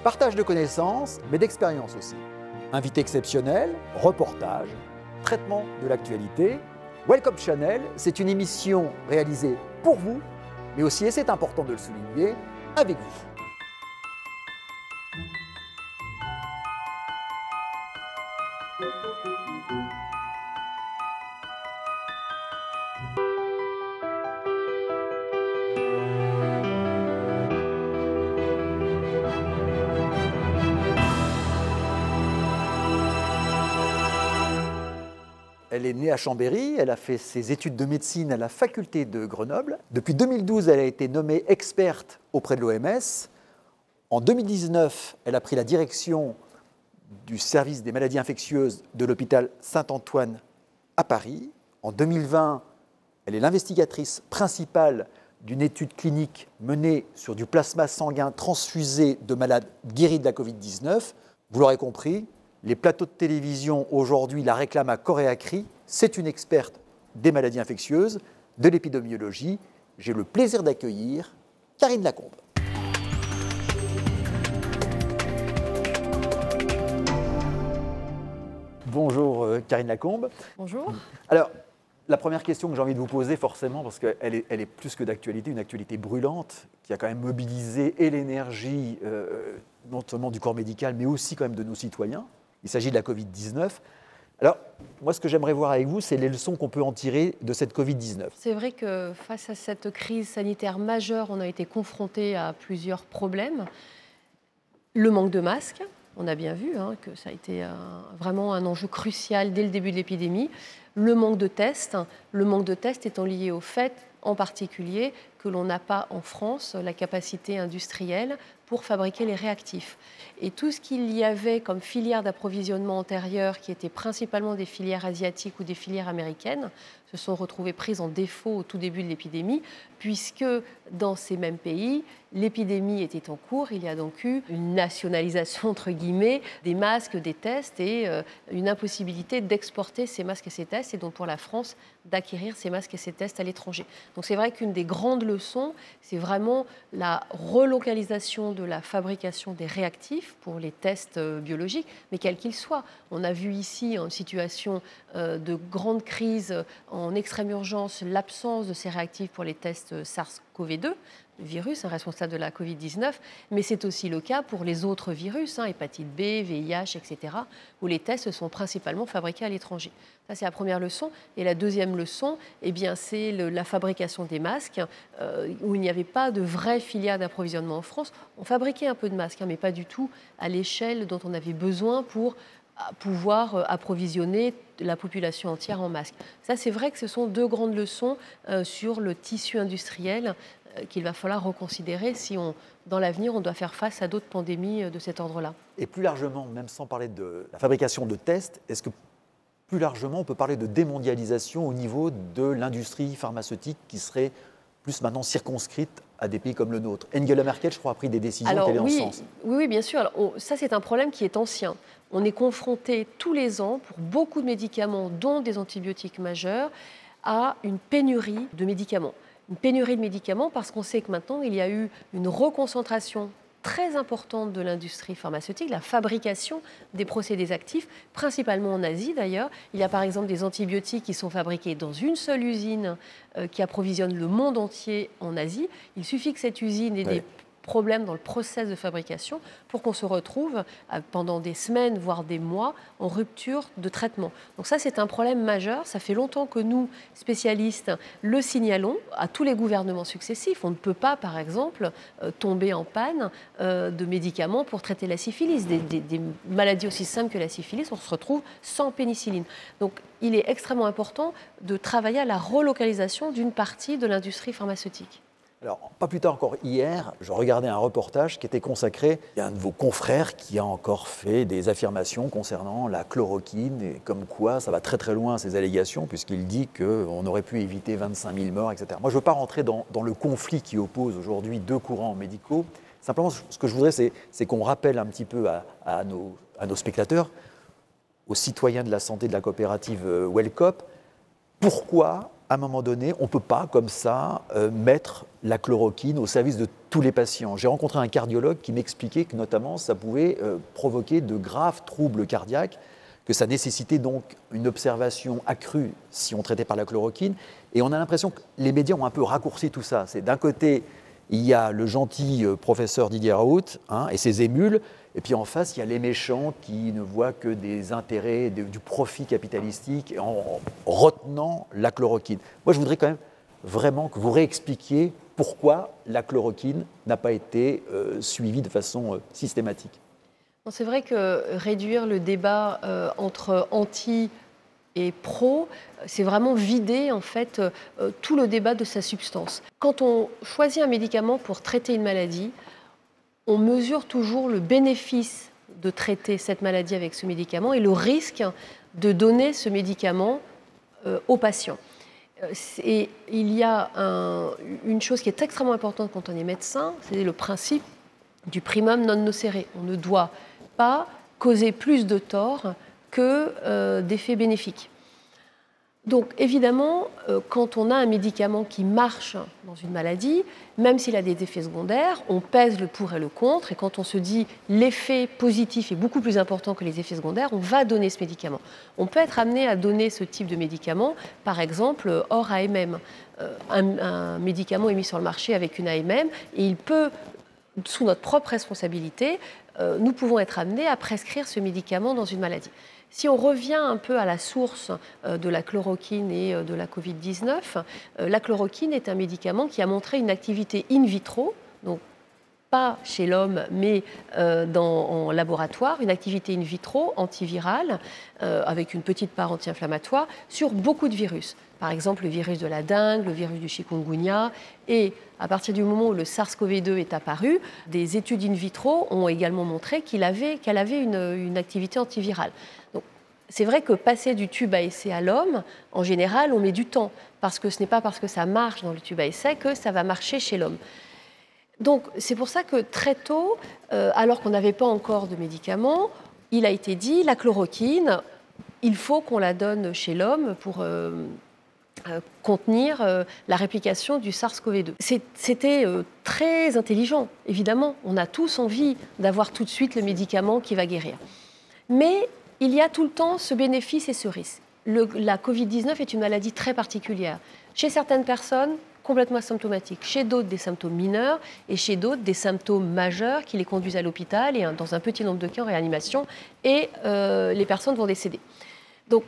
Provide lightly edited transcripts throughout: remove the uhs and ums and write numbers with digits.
Partage de connaissances, mais d'expériences aussi. Invité exceptionnel, reportage, traitement de l'actualité. Welcome Channel, c'est une émission réalisée pour vous, mais aussi, et c'est important de le souligner, avec vous. Elle est née à Chambéry, elle a fait ses études de médecine à la faculté de Grenoble. Depuis 2012, elle a été nommée experte auprès de l'OMS. En 2019, elle a pris la direction du service des maladies infectieuses de l'hôpital Saint-Antoine à Paris. En 2020, elle est l'investigatrice principale d'une étude clinique menée sur du plasma sanguin transfusé de malades guéris de la Covid-19. Vous l'aurez compris, les plateaux de télévision aujourd'hui la réclament à corps et à cri. C'est une experte des maladies infectieuses, de l'épidémiologie. J'ai le plaisir d'accueillir Karine Lacombe. Bonjour Karine Lacombe. Bonjour. Alors, la première question que j'ai envie de vous poser forcément, parce qu'elle est plus que d'actualité, une actualité brûlante qui a quand même mobilisé et l'énergie, non seulement du corps médical, mais aussi quand même de nos citoyens. Il s'agit de la Covid-19. Alors, moi, ce que j'aimerais voir avec vous, c'est les leçons qu'on peut en tirer de cette Covid-19. C'est vrai que face à cette crise sanitaire majeure, on a été confronté à plusieurs problèmes. Le manque de masques, on a bien vu que ça a été vraiment un enjeu crucial dès le début de l'épidémie. Le manque de tests étant lié au fait, en particulier, que l'on n'a pas en France la capacité industrielle pour fabriquer les réactifs. Et tout ce qu'il y avait comme filières d'approvisionnement antérieures, qui étaient principalement des filières asiatiques ou des filières américaines, se sont retrouvées prises en défaut au tout début de l'épidémie, puisque dans ces mêmes pays, l'épidémie était en cours. Il y a donc eu une nationalisation, entre guillemets, des masques, des tests et une impossibilité d'exporter ces masques et ces tests, et donc pour la France, d'acquérir ces masques et ces tests à l'étranger. Donc c'est vrai qu'une des grandes leçons, c'est vraiment la relocalisation de la fabrication des réactifs pour les tests biologiques, mais quels qu'ils soient. On a vu ici, en situation de grande crise, en extrême urgence, l'absence de ces réactifs pour les tests SARS-CoV-2, le virus responsable de la Covid-19, mais c'est aussi le cas pour les autres virus, hépatite B, VIH, etc., où les tests sont principalement fabriqués à l'étranger. Ça, c'est la première leçon. Et la deuxième leçon, c'est la fabrication des masques, où il n'y avait pas de vraie filière d'approvisionnement en France. On fabriquait un peu de masques, mais pas du tout à l'échelle dont on avait besoin pour pouvoir approvisionner la population entière en masques. Ça, c'est vrai que ce sont deux grandes leçons sur le tissu industriel qu'il va falloir reconsidérer si, dans l'avenir, on doit faire face à d'autres pandémies de cet ordre-là. Et plus largement, même sans parler de la fabrication de tests, est-ce que plus largement, on peut parler de démondialisation au niveau de l'industrie pharmaceutique qui serait plus maintenant circonscrite à des pays comme le nôtre? Angela Merkel, je crois, a pris des décisions qui allaient en ce sens. Oui, bien sûr. Alors, ça, c'est un problème qui est ancien. On est confronté tous les ans, pour beaucoup de médicaments, dont des antibiotiques majeurs, à une pénurie de médicaments. Une pénurie de médicaments parce qu'on sait que maintenant, il y a eu une reconcentration très importante de l'industrie pharmaceutique, la fabrication des procédés actifs, principalement en Asie d'ailleurs. Il y a par exemple des antibiotiques qui sont fabriqués dans une seule usine qui approvisionne le monde entier en Asie. Il suffit que cette usine ait des problèmes dans le process de fabrication pour qu'on se retrouve pendant des semaines, voire des mois, en rupture de traitement. Donc ça, c'est un problème majeur. Ça fait longtemps que nous, spécialistes, le signalons à tous les gouvernements successifs. On ne peut pas, par exemple, tomber en panne de médicaments pour traiter la syphilis. Des maladies aussi simples que la syphilis, on se retrouve sans pénicilline. Donc il est extrêmement important de travailler à la relocalisation d'une partie de l'industrie pharmaceutique. Alors, pas plus tard encore hier, je regardais un reportage qui était consacré à un de vos confrères qui a encore fait des affirmations concernant la chloroquine et comme quoi ça va très très loin ces allégations puisqu'il dit qu'on aurait pu éviter 25 000 morts, etc. Moi, je ne veux pas rentrer dans le conflit qui oppose aujourd'hui deux courants médicaux. Simplement, ce que je voudrais, c'est qu'on rappelle un petit peu à nos spectateurs, aux citoyens de la santé de la coopérative Wellcop, pourquoi à un moment donné, on ne peut pas, comme ça, mettre la chloroquine au service de tous les patients. J'ai rencontré un cardiologue qui m'expliquait que, notamment, ça pouvait provoquer de graves troubles cardiaques, que ça nécessitait donc une observation accrue si on traitait par la chloroquine. Et on a l'impression que les médias ont un peu raccourci tout ça. C'est d'un côté, il y a le gentil professeur Didier Raoult et ses émules, et puis en face, il y a les méchants qui ne voient que des intérêts, du profit capitalistique en retenant la chloroquine. Moi, je voudrais quand même vraiment que vous réexpliquiez pourquoi la chloroquine n'a pas été suivie de façon systématique. C'est vrai que réduire le débat entre anti et pro, c'est vraiment vider en fait tout le débat de sa substance. Quand on choisit un médicament pour traiter une maladie, on mesure toujours le bénéfice de traiter cette maladie avec ce médicament et le risque de donner ce médicament aux patients. Et il y a une chose qui est extrêmement importante quand on est médecin, c'est le principe du primum non nocere. On ne doit pas causer plus de tort que d'effets bénéfiques. Donc évidemment, quand on a un médicament qui marche dans une maladie, même s'il a des effets secondaires, on pèse le pour et le contre, et quand on se dit l'effet positif est beaucoup plus important que les effets secondaires, on va donner ce médicament. On peut être amené à donner ce type de médicament, par exemple hors AMM. Un médicament est mis sur le marché avec une AMM, et il peut, sous notre propre responsabilité, nous pouvons être amenés à prescrire ce médicament dans une maladie. Si on revient un peu à la source de la chloroquine et de la Covid-19, la chloroquine est un médicament qui a montré une activité in vitro, donc pas chez l'homme, mais en laboratoire, une activité in vitro antivirale, avec une petite part anti-inflammatoire, sur beaucoup de virus. Par exemple, le virus de la dengue, le virus du chikungunya. Et à partir du moment où le SARS-CoV-2 est apparu, des études in vitro ont également montré qu'elle avait une activité antivirale. Donc, c'est vrai que passer du tube à essai à l'homme, en général, on met du temps, parce que ce n'est pas parce que ça marche dans le tube à essai que ça va marcher chez l'homme. Donc, c'est pour ça que très tôt, alors qu'on n'avait pas encore de médicaments, il a été dit, la chloroquine, il faut qu'on la donne chez l'homme pour contenir la réplication du SARS-CoV-2. C'était très intelligent, évidemment. On a tous envie d'avoir tout de suite le médicament qui va guérir. Mais il y a tout le temps ce bénéfice et ce risque. La Covid-19 est une maladie très particulière. Chez certaines personnes, complètement asymptomatiques. Chez d'autres, des symptômes mineurs, et chez d'autres, des symptômes majeurs qui les conduisent à l'hôpital, et dans un petit nombre de cas en réanimation, et les personnes vont décéder. Donc,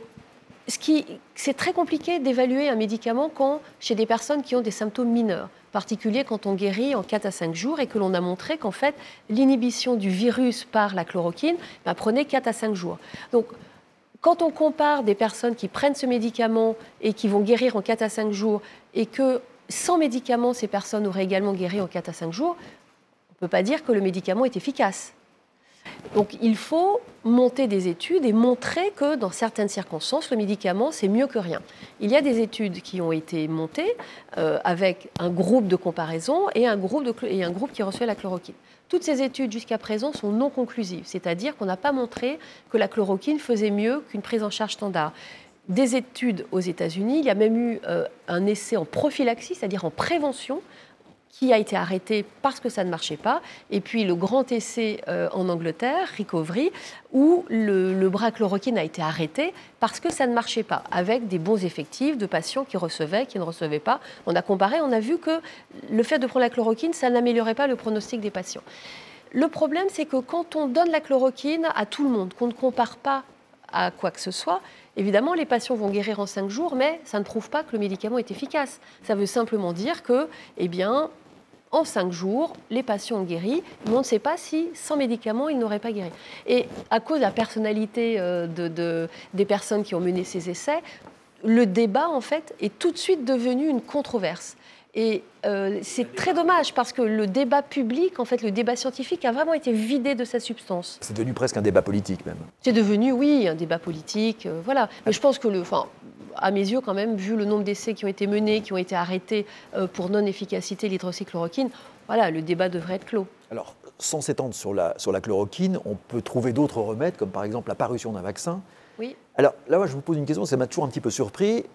c'est très compliqué d'évaluer un médicament chez des personnes qui ont des symptômes mineurs, en particulier quand on guérit en 4 à 5 jours et que l'on a montré qu'en fait, l'inhibition du virus par la chloroquine prenait 4 à 5 jours. Donc, quand on compare des personnes qui prennent ce médicament et qui vont guérir en 4 à 5 jours et que sans médicament, ces personnes auraient également guéri en 4 à 5 jours, on ne peut pas dire que le médicament est efficace. Donc il faut monter des études et montrer que dans certaines circonstances, le médicament, c'est mieux que rien. Il y a des études qui ont été montées avec un groupe de comparaison et un groupe qui reçoit la chloroquine. Toutes ces études jusqu'à présent sont non conclusives, c'est-à-dire qu'on n'a pas montré que la chloroquine faisait mieux qu'une prise en charge standard. Des études aux États-Unis, il y a même eu un essai en prophylaxie, c'est-à-dire en prévention, qui a été arrêté parce que ça ne marchait pas, et puis le grand essai en Angleterre, Recovery, où le bras chloroquine a été arrêté parce que ça ne marchait pas, avec des bons effectifs de patients qui recevaient, qui ne recevaient pas. On a comparé, on a vu que le fait de prendre la chloroquine, ça n'améliorait pas le pronostic des patients. Le problème, c'est que quand on donne la chloroquine à tout le monde, qu'on ne compare pas à quoi que ce soit, évidemment, les patients vont guérir en 5 jours, mais ça ne prouve pas que le médicament est efficace. Ça veut simplement dire que, en 5 jours, les patients ont guéri, mais on ne sait pas si, sans médicaments, ils n'auraient pas guéri. Et à cause de la personnalité des personnes qui ont mené ces essais, le débat, en fait, est tout de suite devenu une controverse. Et c'est très dommage parce que le débat public, en fait, le débat scientifique a vraiment été vidé de sa substance. C'est devenu presque un débat politique même. C'est devenu, oui, un débat politique, voilà. Mais je pense que, à mes yeux quand même, vu le nombre d'essais qui ont été menés, qui ont été arrêtés pour non-efficacité de l'hydroxychloroquine, voilà, le débat devrait être clos. Alors, sans s'étendre sur la chloroquine, on peut trouver d'autres remèdes, comme par exemple la parution d'un vaccin. Oui. Alors là, je vous pose une question, ça m'a toujours un petit peu surpris.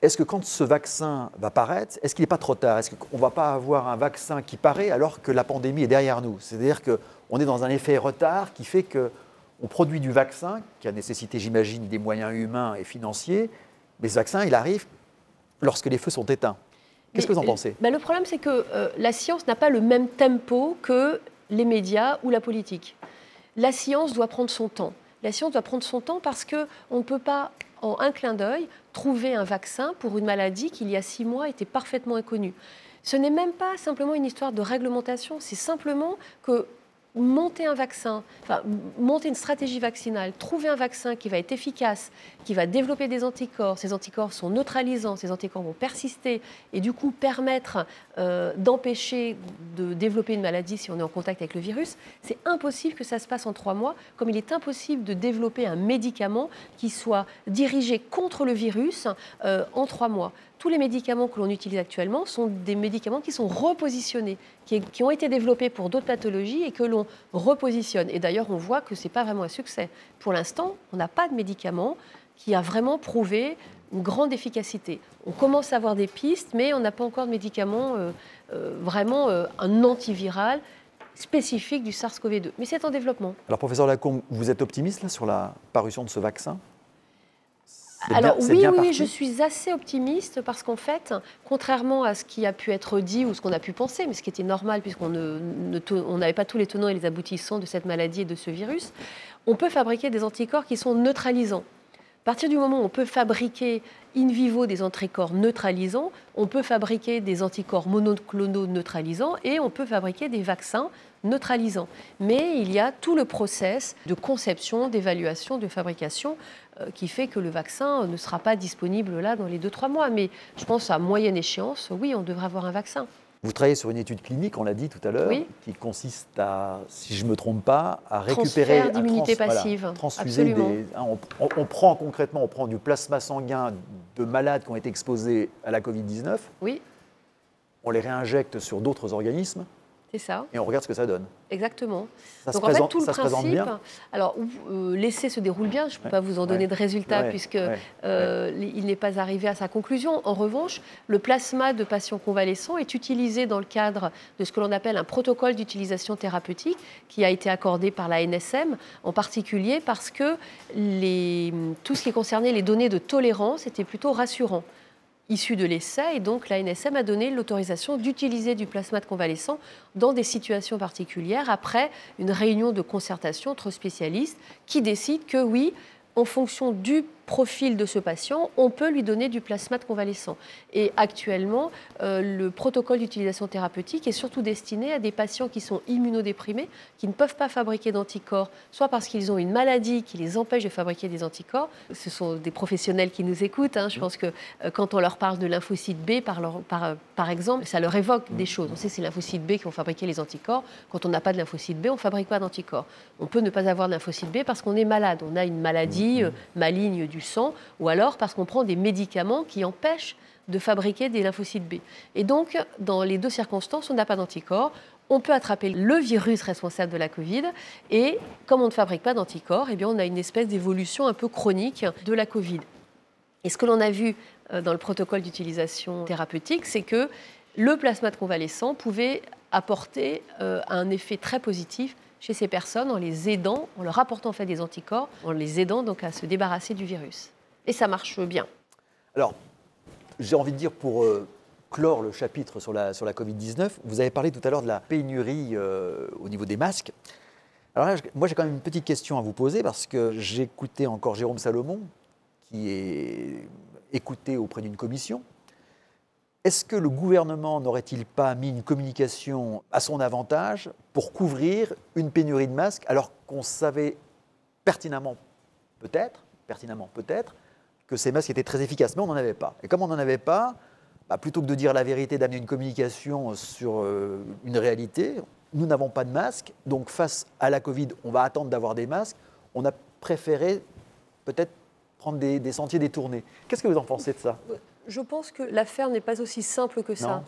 est-ce que quand ce vaccin va paraître, est-ce qu'il n'est pas trop tard? Est-ce qu'on ne va pas avoir un vaccin qui paraît alors que la pandémie est derrière nous? C'est-à-dire qu'on est dans un effet retard qui fait qu'on produit du vaccin, qui a nécessité, j'imagine, des moyens humains et financiers, mais ce vaccin, il arrive lorsque les feux sont éteints. Qu'est-ce que vous en pensez? Le problème, c'est que la science n'a pas le même tempo que les médias ou la politique. La science doit prendre son temps. La science doit prendre son temps parce qu'on ne peut pas, en un clin d'œil, trouver un vaccin pour une maladie qui, il y a 6 mois, était parfaitement inconnue. Ce n'est même pas simplement une histoire de réglementation, c'est simplement que monter un vaccin, monter une stratégie vaccinale, trouver un vaccin qui va être efficace, qui va développer des anticorps, ces anticorps sont neutralisants, ces anticorps vont persister et du coup permettre d'empêcher de développer une maladie si on est en contact avec le virus, c'est impossible que ça se passe en 3 mois, comme il est impossible de développer un médicament qui soit dirigé contre le virus en 3 mois. Tous les médicaments que l'on utilise actuellement sont des médicaments qui sont repositionnés, qui ont été développés pour d'autres pathologies et que l'on repositionne. Et d'ailleurs, on voit que ce n'est pas vraiment un succès. Pour l'instant, on n'a pas de médicament qui a vraiment prouvé une grande efficacité. On commence à avoir des pistes, mais on n'a pas encore de médicament, vraiment un antiviral spécifique du SARS-CoV-2. Mais c'est en développement. Alors, professeur Lacombe, vous êtes optimiste là, sur la parution de ce vaccin? Alors oui, je suis assez optimiste parce qu'en fait, contrairement à ce qui a pu être dit ou ce qu'on a pu penser, mais ce qui était normal puisqu'on n'avait pas tous les tenants et les aboutissants de cette maladie et de ce virus, on peut fabriquer des anticorps qui sont neutralisants. À partir du moment où on peut fabriquer in vivo des anticorps neutralisants, on peut fabriquer des anticorps monoclonaux neutralisants et on peut fabriquer des vaccins neutralisants. Mais il y a tout le process de conception, d'évaluation, de fabrication qui fait que le vaccin ne sera pas disponible là dans les 2-3 mois. Mais je pense à moyenne échéance, oui, on devrait avoir un vaccin. Vous travaillez sur une étude clinique, on l'a dit tout à l'heure, oui, qui consiste à, si je ne me trompe pas, à récupérer... Transfert d'immunité passive, transfuser on prend concrètement, on prend du plasma sanguin de malades qui ont été exposés à la Covid-19. Oui. On les réinjecte sur d'autres organismes. C'est ça. Et on regarde ce que ça donne. Exactement. Donc en fait, tout le principe, alors l'essai se déroule bien, je ne peux pas vous en donner de résultats puisque il n'est pas arrivé à sa conclusion. En revanche, le plasma de patients convalescents est utilisé dans le cadre de ce que l'on appelle un protocole d'utilisation thérapeutique qui a été accordé par la NSM, en particulier parce que tout ce qui concernait les données de tolérance était plutôt rassurant. Issu de l'essai, et donc la NSM a donné l'autorisation d'utiliser du plasma de convalescents dans des situations particulières après une réunion de concertation entre spécialistes qui décident que oui, en fonction du profil de ce patient, on peut lui donner du plasma de convalescent. Et actuellement, le protocole d'utilisation thérapeutique est surtout destiné à des patients qui sont immunodéprimés, qui ne peuvent pas fabriquer d'anticorps, soit parce qu'ils ont une maladie qui les empêche de fabriquer des anticorps. Ce sont des professionnels qui nous écoutent. Je pense que quand on leur parle de lymphocytes B, par exemple, ça leur évoque des choses. On sait que c'est les lymphocytes B qui vont fabriquer les anticorps. Quand on n'a pas de lymphocytes B, on ne fabrique pas d'anticorps. On peut ne pas avoir de lymphocytes B parce qu'on est malade. On a une maladie maligne du sang, ou alors parce qu'on prend des médicaments qui empêchent de fabriquer des lymphocytes B. Et donc, dans les deux circonstances, on n'a pas d'anticorps. On peut attraper le virus responsable de la Covid et, comme on ne fabrique pas d'anticorps, eh bien, on a une espèce d'évolution un peu chronique de la Covid. Et ce que l'on a vu dans le protocole d'utilisation thérapeutique, c'est que le plasma de convalescent pouvait apporter un effet très positif chez ces personnes en les aidant, en leur apportant en fait des anticorps, en les aidant donc à se débarrasser du virus. Et ça marche bien. Alors, j'ai envie de dire pour clore le chapitre sur la Covid-19, vous avez parlé tout à l'heure de la pénurie au niveau des masques. Alors là, moi j'ai quand même une petite question à vous poser parce que j'ai écouté encore Jérôme Salomon qui est écouté auprès d'une commission. Est-ce que le gouvernement n'aurait-il pas mis une communication à son avantage pour couvrir une pénurie de masques alors qu'on savait pertinemment peut-être, que ces masques étaient très efficaces, mais on n'en avait pas. Et comme on n'en avait pas, plutôt que de dire la vérité, d'amener une communication sur une réalité, nous n'avons pas de masques, donc face à la Covid, on va attendre d'avoir des masques. On a préféré peut-être prendre des sentiers détournés. Qu'est-ce que vous en pensez de ça ? Je pense que l'affaire n'est pas aussi simple que ça.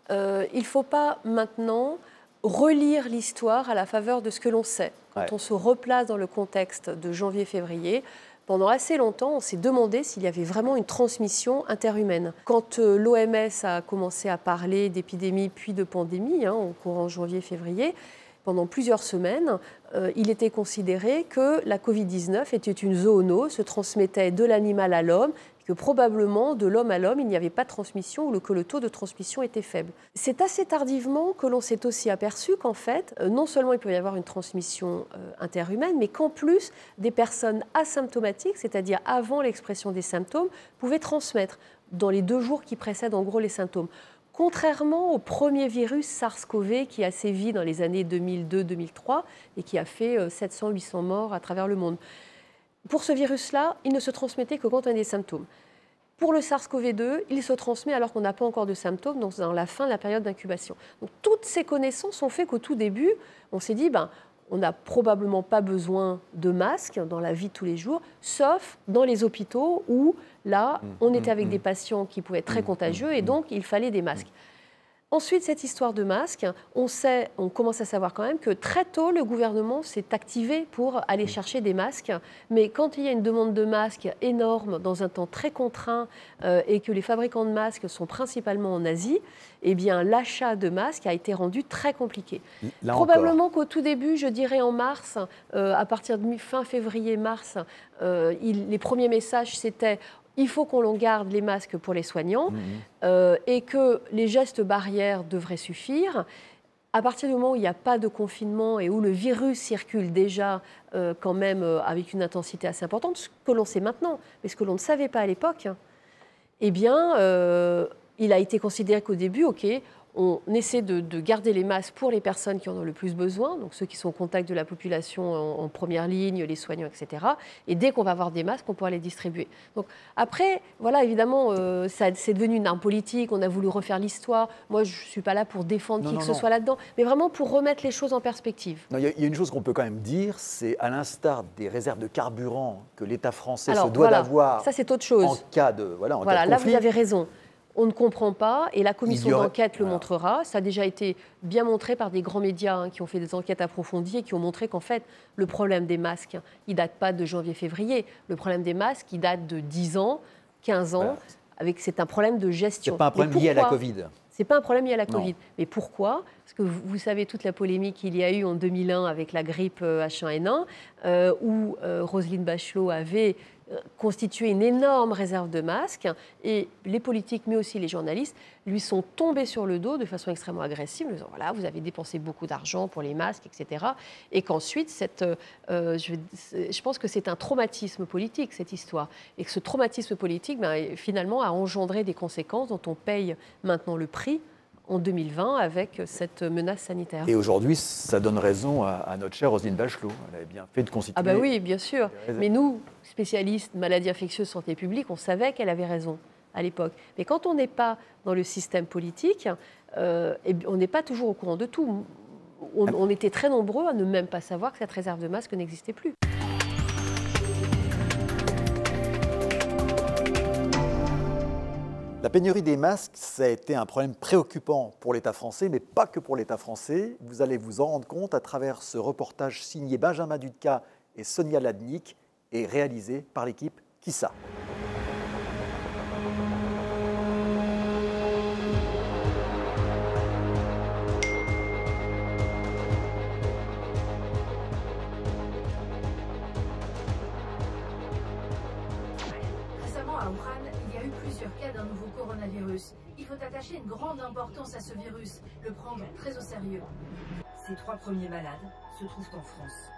Il ne faut pas maintenant relire l'histoire à la faveur de ce que l'on sait. Quand on se replace dans le contexte de janvier-février, Pendant assez longtemps, on s'est demandé s'il y avait vraiment une transmission interhumaine. Quand l'OMS a commencé à parler d'épidémie puis de pandémie, au courant janvier-février, pendant plusieurs semaines, il était considéré que la Covid-19 était une zoonose, se transmettait de l'animal à l'homme, que probablement de l'homme à l'homme, il n'y avait pas de transmission ou que le taux de transmission était faible. C'est assez tardivement que l'on s'est aussi aperçu qu'en fait, non seulement il peut y avoir une transmission interhumaine, mais qu'en plus, des personnes asymptomatiques, c'est-à-dire avant l'expression des symptômes, pouvaient transmettre dans les 2 jours qui précèdent en gros les symptômes. Contrairement au premier virus SARS-CoV qui a sévi dans les années 2002-2003 et qui a fait 700-800 morts à travers le monde. Pour ce virus-là, il ne se transmettait que quand on a des symptômes. Pour le SARS-CoV-2, il se transmet alors qu'on n'a pas encore de symptômes, donc dans la fin de la période d'incubation. Donc toutes ces connaissances ont fait qu'au tout début, on s'est dit, on n'a probablement pas besoin de masques dans la vie de tous les jours, sauf dans les hôpitaux où, là, on était avec des patients qui pouvaient être très contagieux et donc il fallait des masques. Ensuite, cette histoire de masques, on commence à savoir quand même que très tôt, le gouvernement s'est activé pour aller chercher des masques. Mais quand il y a une demande de masques énorme dans un temps très contraint et que les fabricants de masques sont principalement en Asie, eh bien, l'achat de masques a été rendu très compliqué. Probablement qu'au tout début, je dirais en mars, à partir de fin février-mars, les premiers messages, c'était il faut qu'on garde les masques pour les soignants et que les gestes barrières devraient suffire. À partir du moment où il n'y a pas de confinement et où le virus circule déjà quand même avec une intensité assez importante, ce que l'on sait maintenant, mais ce que l'on ne savait pas à l'époque, eh bien, il a été considéré qu'au début, OK, on essaie de garder les masques pour les personnes qui en ont le plus besoin, donc ceux qui sont au contact de la population en première ligne, les soignants, etc. Et dès qu'on va avoir des masques, on pourra les distribuer. Donc après, voilà, évidemment, c'est devenu une arme politique, on a voulu refaire l'histoire. Moi, je ne suis pas là pour défendre qui que ce soit là-dedans, mais vraiment pour remettre les choses en perspective. Il y a une chose qu'on peut quand même dire, c'est à l'instar des réserves de carburant que l'État français se doit d'avoir ça, c'est autre chose. En cas de conflit. Là, vous avez raison. On ne comprend pas, et la commission d'enquête le montrera. Ça a déjà été bien montré par des grands médias qui ont fait des enquêtes approfondies et qui ont montré qu'en fait, le problème des masques, il ne date pas de janvier-février. Le problème des masques, il date de 10 ans, 15 ans. C'est un problème de gestion. Ce n'est pas un problème lié à la Covid. Ce n'est pas un problème lié à la Covid. Mais pourquoi? Parce que vous savez toute la polémique qu'il y a eu en 2001 avec la grippe H1N1, où Roselyne Bachelot avait constitué une énorme réserve de masques et les politiques, mais aussi les journalistes, lui sont tombés sur le dos de façon extrêmement agressive, en disant voilà, vous avez dépensé beaucoup d'argent pour les masques, etc. Et qu'ensuite, je pense que c'est un traumatisme politique, cette histoire. Et que ce traumatisme politique, finalement, a engendré des conséquences dont on paye maintenant le prix en 2020 avec cette menace sanitaire. Et aujourd'hui, ça donne raison à notre chère Roselyne Bachelot. Elle avait bien fait de constituer... Ah oui, bien sûr. Mais nous, spécialistes maladies infectieuses, santé publique, on savait qu'elle avait raison à l'époque. Mais quand on n'est pas dans le système politique, on n'est pas toujours au courant de tout. On était très nombreux à ne même pas savoir que cette réserve de masques n'existait plus. La pénurie des masques, ça a été un problème préoccupant pour l'État français, mais pas que pour l'État français. Vous allez vous en rendre compte à travers ce reportage signé Benjamin Dutka et Sonia Ladnik et réalisé par l'équipe Kissa. Il faut attacher une grande importance à ce virus, le prendre très au sérieux. Ces 3 premiers malades se trouvent en France.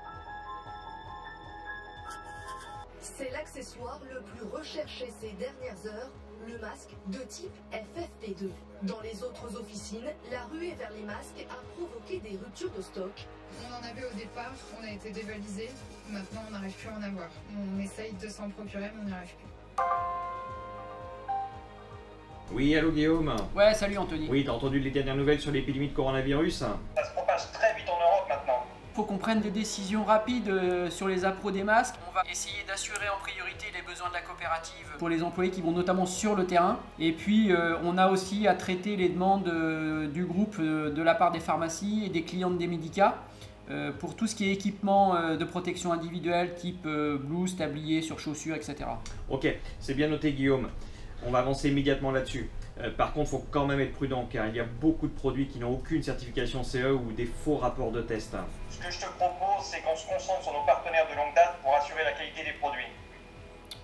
C'est l'accessoire le plus recherché ces dernières heures, le masque de type FFP2. Dans les autres officines, la ruée vers les masques a provoqué des ruptures de stock. On en avait au départ, on a été dévalisé, maintenant on n'arrive plus à en avoir. On essaye de s'en procurer, mais on n'y arrive plus. Oui, allô Guillaume? Ouais, salut Anthony. Oui, t'as entendu les dernières nouvelles sur l'épidémie de coronavirus? Ça se propage très vite en Europe maintenant. Faut qu'on prenne des décisions rapides sur les appros des masques. On va essayer d'assurer en priorité les besoins de la coopérative pour les employés qui vont notamment sur le terrain. Et puis, on a aussi à traiter les demandes du groupe de la part des pharmacies et des clientes des médicats. pour tout ce qui est équipement de protection individuelle, type blouse, tablier, sur chaussures, etc. Ok, c'est bien noté Guillaume. On va avancer immédiatement là-dessus. Par contre, il faut quand même être prudent car il y a beaucoup de produits qui n'ont aucune certification CE ou des faux rapports de test. Ce que je te propose, c'est qu'on se concentre sur nos partenaires de longue date pour assurer la qualité des produits.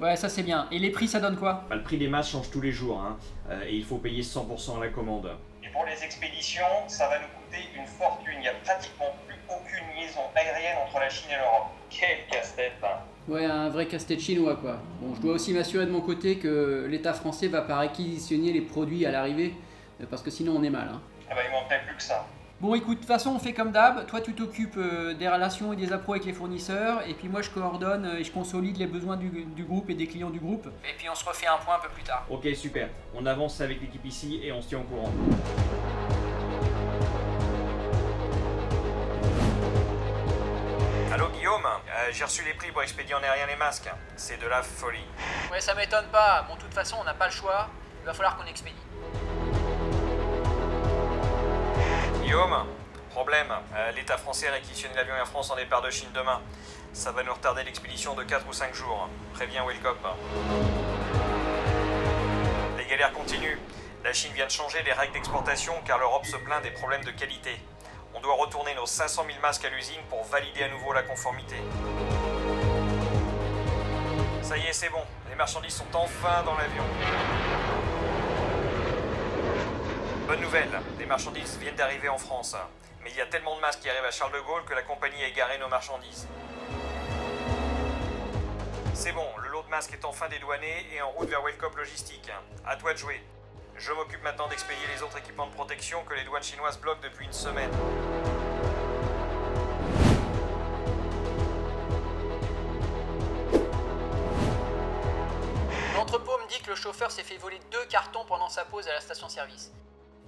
Ouais, ça c'est bien. Et les prix, ça donne quoi? Le prix des masques change tous les jours hein, et il faut payer 100% à la commande. Et pour les expéditions, ça va nous coûter une fortune. Il n'y a pratiquement plus aucune liaison aérienne entre la Chine et l'Europe. Quel casse-tête hein. Ouais, un vrai casse-tête chinois quoi. Bon, je dois aussi m'assurer de mon côté que l'État français va pas réquisitionner les produits à l'arrivée, parce que sinon on est mal. Hein. Eh ben, il manquerait plus que ça. Bon écoute, de toute façon on fait comme d'hab, toi tu t'occupes des relations et des appros avec les fournisseurs, et puis moi je coordonne et je consolide les besoins du groupe et des clients du groupe. Et puis on se refait un point un peu plus tard. Ok, super. On avance avec l'équipe ici et on se tient au courant. Allô Guillaume, j'ai reçu les prix pour expédier en aérien les masques. C'est de la folie. Ouais, ça m'étonne pas. Bon, de toute façon, on n'a pas le choix. Il va falloir qu'on expédie. Guillaume, problème. L'État français a réquisitionné l'avion Air France en départ de Chine demain. Ça va nous retarder l'expédition de 4 ou 5 jours. Préviens Wellcop. Les galères continuent. La Chine vient de changer les règles d'exportation car l'Europe se plaint des problèmes de qualité. On doit retourner nos 500 000 masques à l'usine pour valider à nouveau la conformité. Ça y est, c'est bon. Les marchandises sont enfin dans l'avion. Bonne nouvelle, les marchandises viennent d'arriver en France. Mais il y a tellement de masques qui arrivent à Charles de Gaulle que la compagnie a égaré nos marchandises. C'est bon, le lot de masques est enfin dédouané et en route vers Wellcop Logistique. À toi de jouer. Je m'occupe maintenant d'expédier les autres équipements de protection que les douanes chinoises bloquent depuis une semaine. L'entrepôt me dit que le chauffeur s'est fait voler 2 cartons pendant sa pause à la station-service.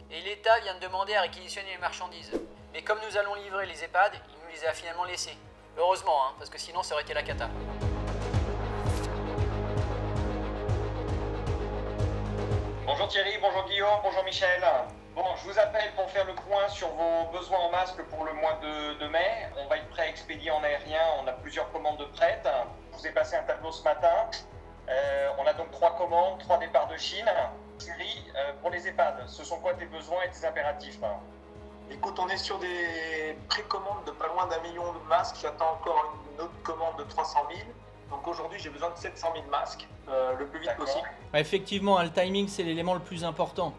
Et l'État vient de demander à réquisitionner les marchandises. Mais comme nous allons livrer les EHPAD, il nous les a finalement laissés. Heureusement, hein, parce que sinon ça aurait été la cata. Bonjour Thierry, bonjour Guillaume, bonjour Michel. Bon, je vous appelle pour faire le point sur vos besoins en masque pour le mois de mai. On va être prêt à expédier en aérien, on a plusieurs commandes de prêtes. Je vous ai passé un tableau ce matin. On a donc 3 commandes, 3 départs de Chine. Thierry, pour les EHPAD, ce sont quoi tes besoins et tes impératifs? Écoute, on est sur des précommandes de pas loin d'1 million de masques. J'attends encore une autre commande de 300 000. Donc aujourd'hui, j'ai besoin de 700 000 masques, le plus vite possible. Effectivement, le timing, c'est l'élément le plus important.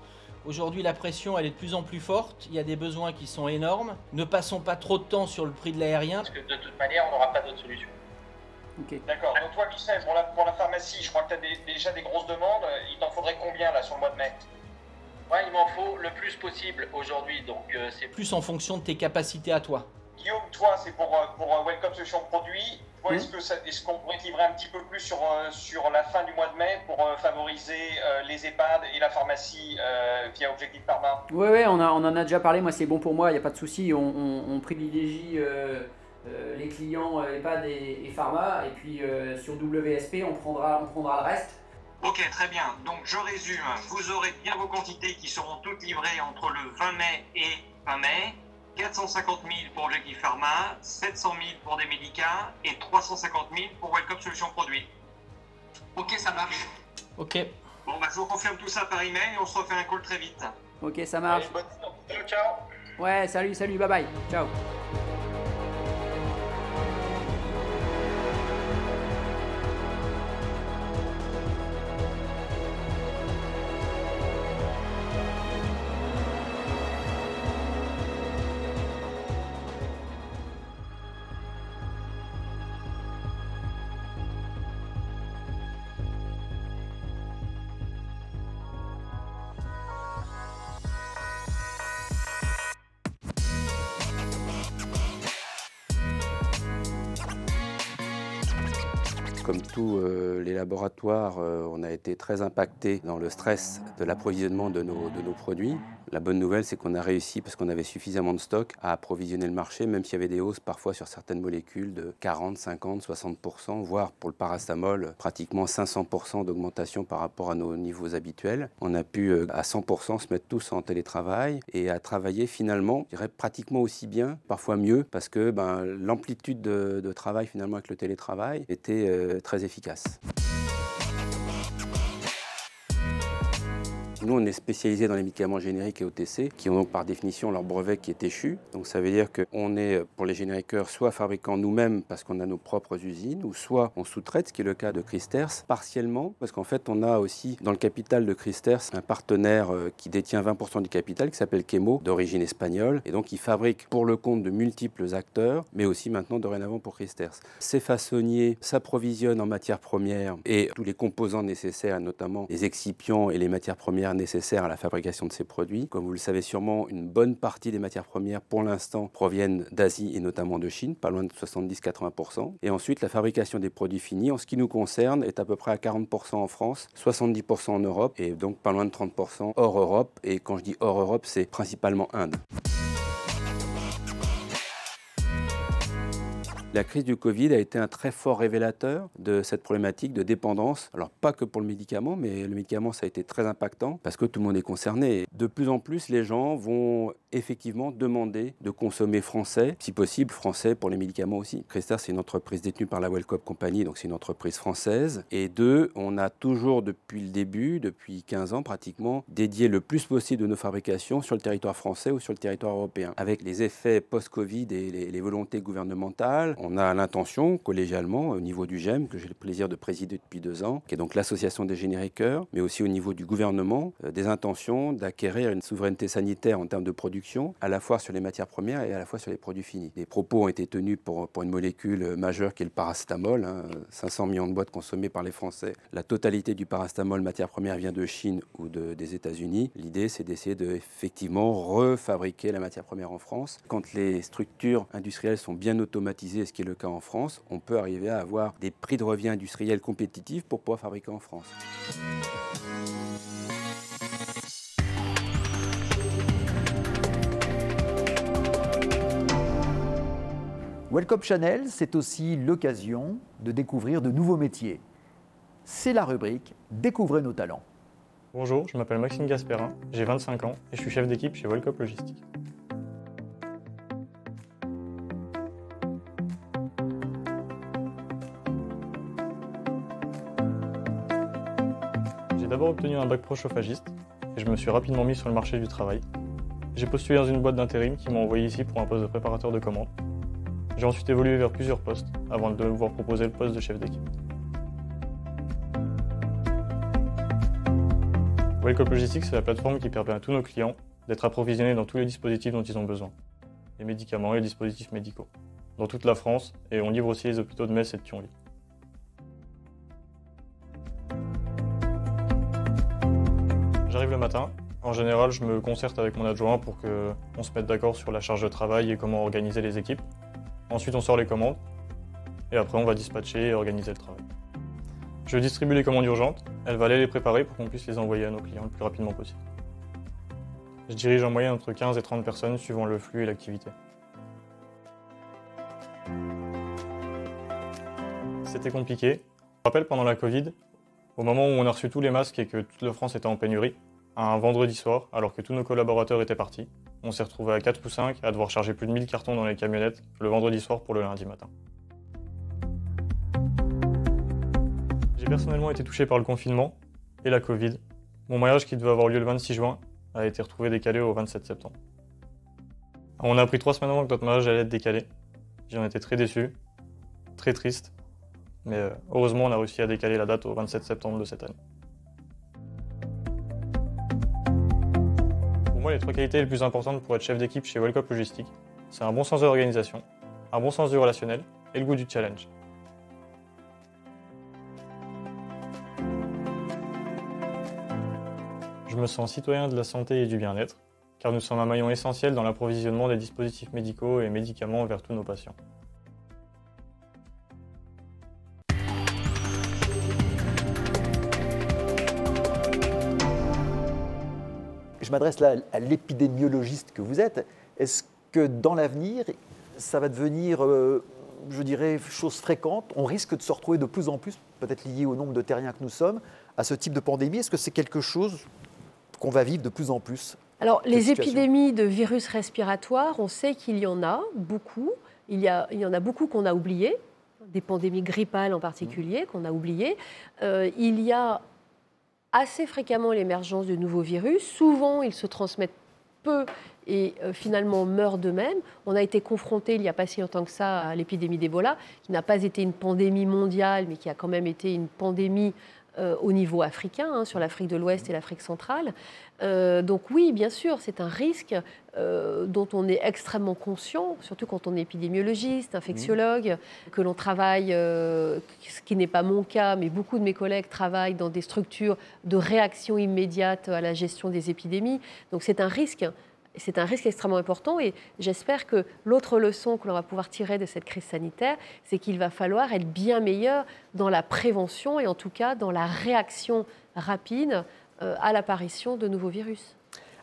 Aujourd'hui, la pression, elle est de plus en plus forte. Il y a des besoins qui sont énormes. Ne passons pas trop de temps sur le prix de l'aérien. Parce que de toute manière, on n'aura pas d'autre solution. Ok. D'accord. Donc toi, Michel, pour la pharmacie, je crois que tu as déjà des grosses demandes. Il t'en faudrait combien là sur le mois de mai? Ouais, il m'en faut le plus possible aujourd'hui. Donc c'est Plus en fonction de tes capacités à toi. Guillaume, toi, c'est pour Wellcop Solutions Produits. Est-ce qu'on pourrait te livrer un petit peu plus sur la fin du mois de mai pour favoriser les EHPAD et la pharmacie via Objectif Pharma? Ouais, on en a déjà parlé. Moi, c'est bon pour moi, il n'y a pas de souci. On privilégie les clients EHPAD et pharma. Et puis sur WSP, on prendra le reste. Ok, très bien. Donc je résume. Vous aurez bien vos quantités qui seront toutes livrées entre le 20 mai et fin mai. 450 000 pour Objectif Pharma, 700 000 pour des médicaments et 350 000 pour Wellcop Solutions Produits. Ok, ça marche. Ok. Bon, bah, je vous confirme tout ça par email et on se refait un call très vite. Ok, ça marche. Allez, bonne... Ciao. Ouais, salut, bye bye. Ciao. Comme tous les laboratoires, on a été très impacté dans le stress de l'approvisionnement de nos produits. La bonne nouvelle, c'est qu'on a réussi, parce qu'on avait suffisamment de stock, à approvisionner le marché, même s'il y avait des hausses parfois sur certaines molécules de 40, 50, 60%, voire pour le paracétamol, pratiquement 500% d'augmentation par rapport à nos niveaux habituels. On a pu à 100% se mettre tous en télétravail et à travailler finalement, je dirais pratiquement aussi bien, parfois mieux, parce que l'amplitude de travail finalement avec le télétravail était très efficace. Nous, on est spécialisé dans les médicaments génériques et OTC, qui ont donc par définition leur brevet qui est échu. Donc ça veut dire qu'on est, pour les génériqueurs, soit fabricants nous-mêmes parce qu'on a nos propres usines, ou soit on sous-traite, ce qui est le cas de Chrysters, partiellement, parce qu'en fait, on a aussi dans le capital de Chrysters un partenaire qui détient 20% du capital, qui s'appelle Chemo, d'origine espagnole, et donc il fabrique pour le compte de multiples acteurs, mais aussi maintenant dorénavant pour Chrysters. Ces façonniers s'approvisionnent en matières premières et tous les composants nécessaires, notamment les excipients et les matières premières nécessaires à la fabrication de ces produits. Comme vous le savez sûrement, une bonne partie des matières premières, pour l'instant, proviennent d'Asie et notamment de Chine, pas loin de 70-80%. Et ensuite, la fabrication des produits finis, en ce qui nous concerne, est à peu près à 40% en France, 70% en Europe et donc pas loin de 30% hors Europe. Et quand je dis hors Europe, c'est principalement Inde. La crise du Covid a été un très fort révélateur de cette problématique de dépendance. Alors pas que pour le médicament, mais le médicament ça a été très impactant parce que tout le monde est concerné. De plus en plus, les gens vont effectivement demander de consommer français, si possible français pour les médicaments aussi. Chrysters, c'est une entreprise détenue par la Wellcome Company, donc c'est une entreprise française. Et deux, on a toujours depuis le début, depuis 15 ans pratiquement, dédié le plus possible de nos fabrications sur le territoire français ou sur le territoire européen. Avec les effets post-Covid et les volontés gouvernementales, on a l'intention, collégialement, au niveau du GEM, que j'ai le plaisir de présider depuis 2 ans, qui est donc l'association des génériqueurs, mais aussi au niveau du gouvernement, des intentions d'acquérir une souveraineté sanitaire en termes de production, à la fois sur les matières premières et à la fois sur les produits finis. Les propos ont été tenus pour une molécule majeure qui est le paracétamol, 500 millions de boîtes consommées par les Français. La totalité du paracétamol matière première vient de Chine ou des États-Unis. L'idée, c'est d'essayer de effectivement refabriquer la matière première en France. Quand les structures industrielles sont bien automatisées, ce qui est le cas en France, on peut arriver à avoir des prix de revient industriels compétitifs pour pouvoir fabriquer en France. Wellcome Channel, c'est aussi l'occasion de découvrir de nouveaux métiers. C'est la rubrique « Découvrez nos talents ». Bonjour, je m'appelle Maxime Gasperin, j'ai 25 ans et je suis chef d'équipe chez Wellcome Logistique. J'ai d'abord obtenu un bac pro chauffagiste et je me suis rapidement mis sur le marché du travail. J'ai postulé dans une boîte d'intérim qui m'a envoyé ici pour un poste de préparateur de commande. J'ai ensuite évolué vers plusieurs postes avant de devoir proposer le poste de chef d'équipe. Wellcome Logistique, c'est la plateforme qui permet à tous nos clients d'être approvisionnés dans tous les dispositifs dont ils ont besoin, les médicaments et les dispositifs médicaux, dans toute la France, et on livre aussi les hôpitaux de Metz et de Thionville. J'arrive le matin. En général, je me concerte avec mon adjoint pour qu'on se mette d'accord sur la charge de travail et comment organiser les équipes. Ensuite, on sort les commandes et après, on va dispatcher et organiser le travail. Je distribue les commandes urgentes. Elle va aller les préparer pour qu'on puisse les envoyer à nos clients le plus rapidement possible. Je dirige en moyenne entre 15 et 30 personnes suivant le flux et l'activité. C'était compliqué. Je me rappelle pendant la Covid, au moment où on a reçu tous les masques et que toute la France était en pénurie, un vendredi soir, alors que tous nos collaborateurs étaient partis, on s'est retrouvés à 4 ou 5 à devoir charger plus de 1000 cartons dans les camionnettes le vendredi soir pour le lundi matin. J'ai personnellement été touché par le confinement et la Covid. Mon mariage qui devait avoir lieu le 26 juin a été retrouvé décalé au 27 septembre. On a appris 3 semaines avant que notre mariage allait être décalé. J'en étais très déçu, très triste, mais heureusement on a réussi à décaler la date au 27 septembre de cette année. Pour moi, les 3 qualités les plus importantes pour être chef d'équipe chez Wellcome Logistique, c'est un bon sens de l'organisation, un bon sens du relationnel et le goût du challenge. Je me sens citoyen de la santé et du bien-être, car nous sommes un maillon essentiel dans l'approvisionnement des dispositifs médicaux et médicaments vers tous nos patients. m'adresse là à l'épidémiologiste que vous êtes. Est-ce que dans l'avenir, ça va devenir, je dirais, chose fréquente? On risque de se retrouver de plus en plus, peut-être lié au nombre de terriens que nous sommes, à ce type de pandémie. Est-ce que c'est quelque chose qu'on va vivre de plus en plus? Alors, les épidémies de virus respiratoires, on sait qu'il y en a beaucoup. Il y en a beaucoup qu'on a oubliées, des pandémies grippales en particulier, qu'on a oubliées. Il y a assez fréquemment l'émergence de nouveaux virus. Souvent, ils se transmettent peu et finalement meurent d'eux-mêmes. On a été confronté il n'y a pas si longtemps que ça à l'épidémie d'Ebola, qui n'a pas été une pandémie mondiale, mais qui a quand même été une pandémie au niveau africain, sur l'Afrique de l'Ouest et l'Afrique centrale. Donc oui, bien sûr, c'est un risque dont on est extrêmement conscient, surtout quand on est épidémiologiste, infectiologue, que l'on travaille, ce qui n'est pas mon cas, mais beaucoup de mes collègues travaillent dans des structures de réaction immédiate à la gestion des épidémies. Donc c'est un risque. C'est un risque extrêmement important et j'espère que l'autre leçon que l'on va pouvoir tirer de cette crise sanitaire, c'est qu'il va falloir être bien meilleur dans la prévention et en tout cas dans la réaction rapide à l'apparition de nouveaux virus.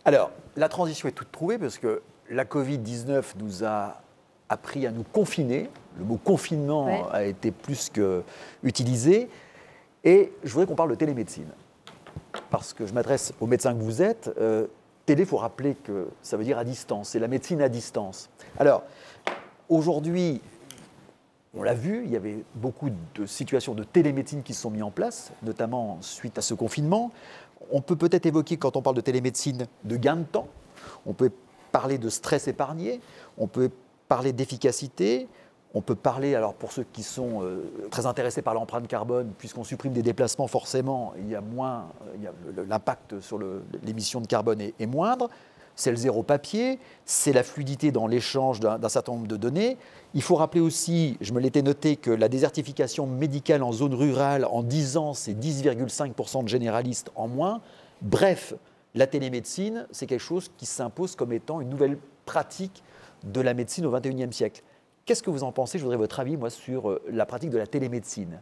Alors, la transition est toute trouvée parce que la Covid-19 nous a appris à nous confiner. Le mot confinement a été plus qu'utilisé. Et je voudrais qu'on parle de télémédecine. Parce que je m'adresse aux médecins que vous êtes. Télé, il faut rappeler que ça veut dire à distance, c'est la médecine à distance. Alors, aujourd'hui, on l'a vu, il y avait beaucoup de situations de télémédecine qui se sont mises en place, notamment suite à ce confinement. On peut peut-être évoquer, quand on parle de télémédecine, de gain de temps. On peut parler de stress épargné, on peut parler d'efficacité. On peut parler, alors pour ceux qui sont très intéressés par l'empreinte carbone, puisqu'on supprime des déplacements, forcément, l'impact sur l'émission de carbone est moindre. C'est le zéro papier, c'est la fluidité dans l'échange d'un certain nombre de données. Il faut rappeler aussi, je me l'étais noté, que la désertification médicale en zone rurale, en 10 ans, c'est 10,5% de généralistes en moins. Bref, la télémédecine, c'est quelque chose qui s'impose comme étant une nouvelle pratique de la médecine au XXIe siècle. Qu'est-ce que vous en pensez? Je voudrais votre avis, moi, sur la pratique de la télémédecine.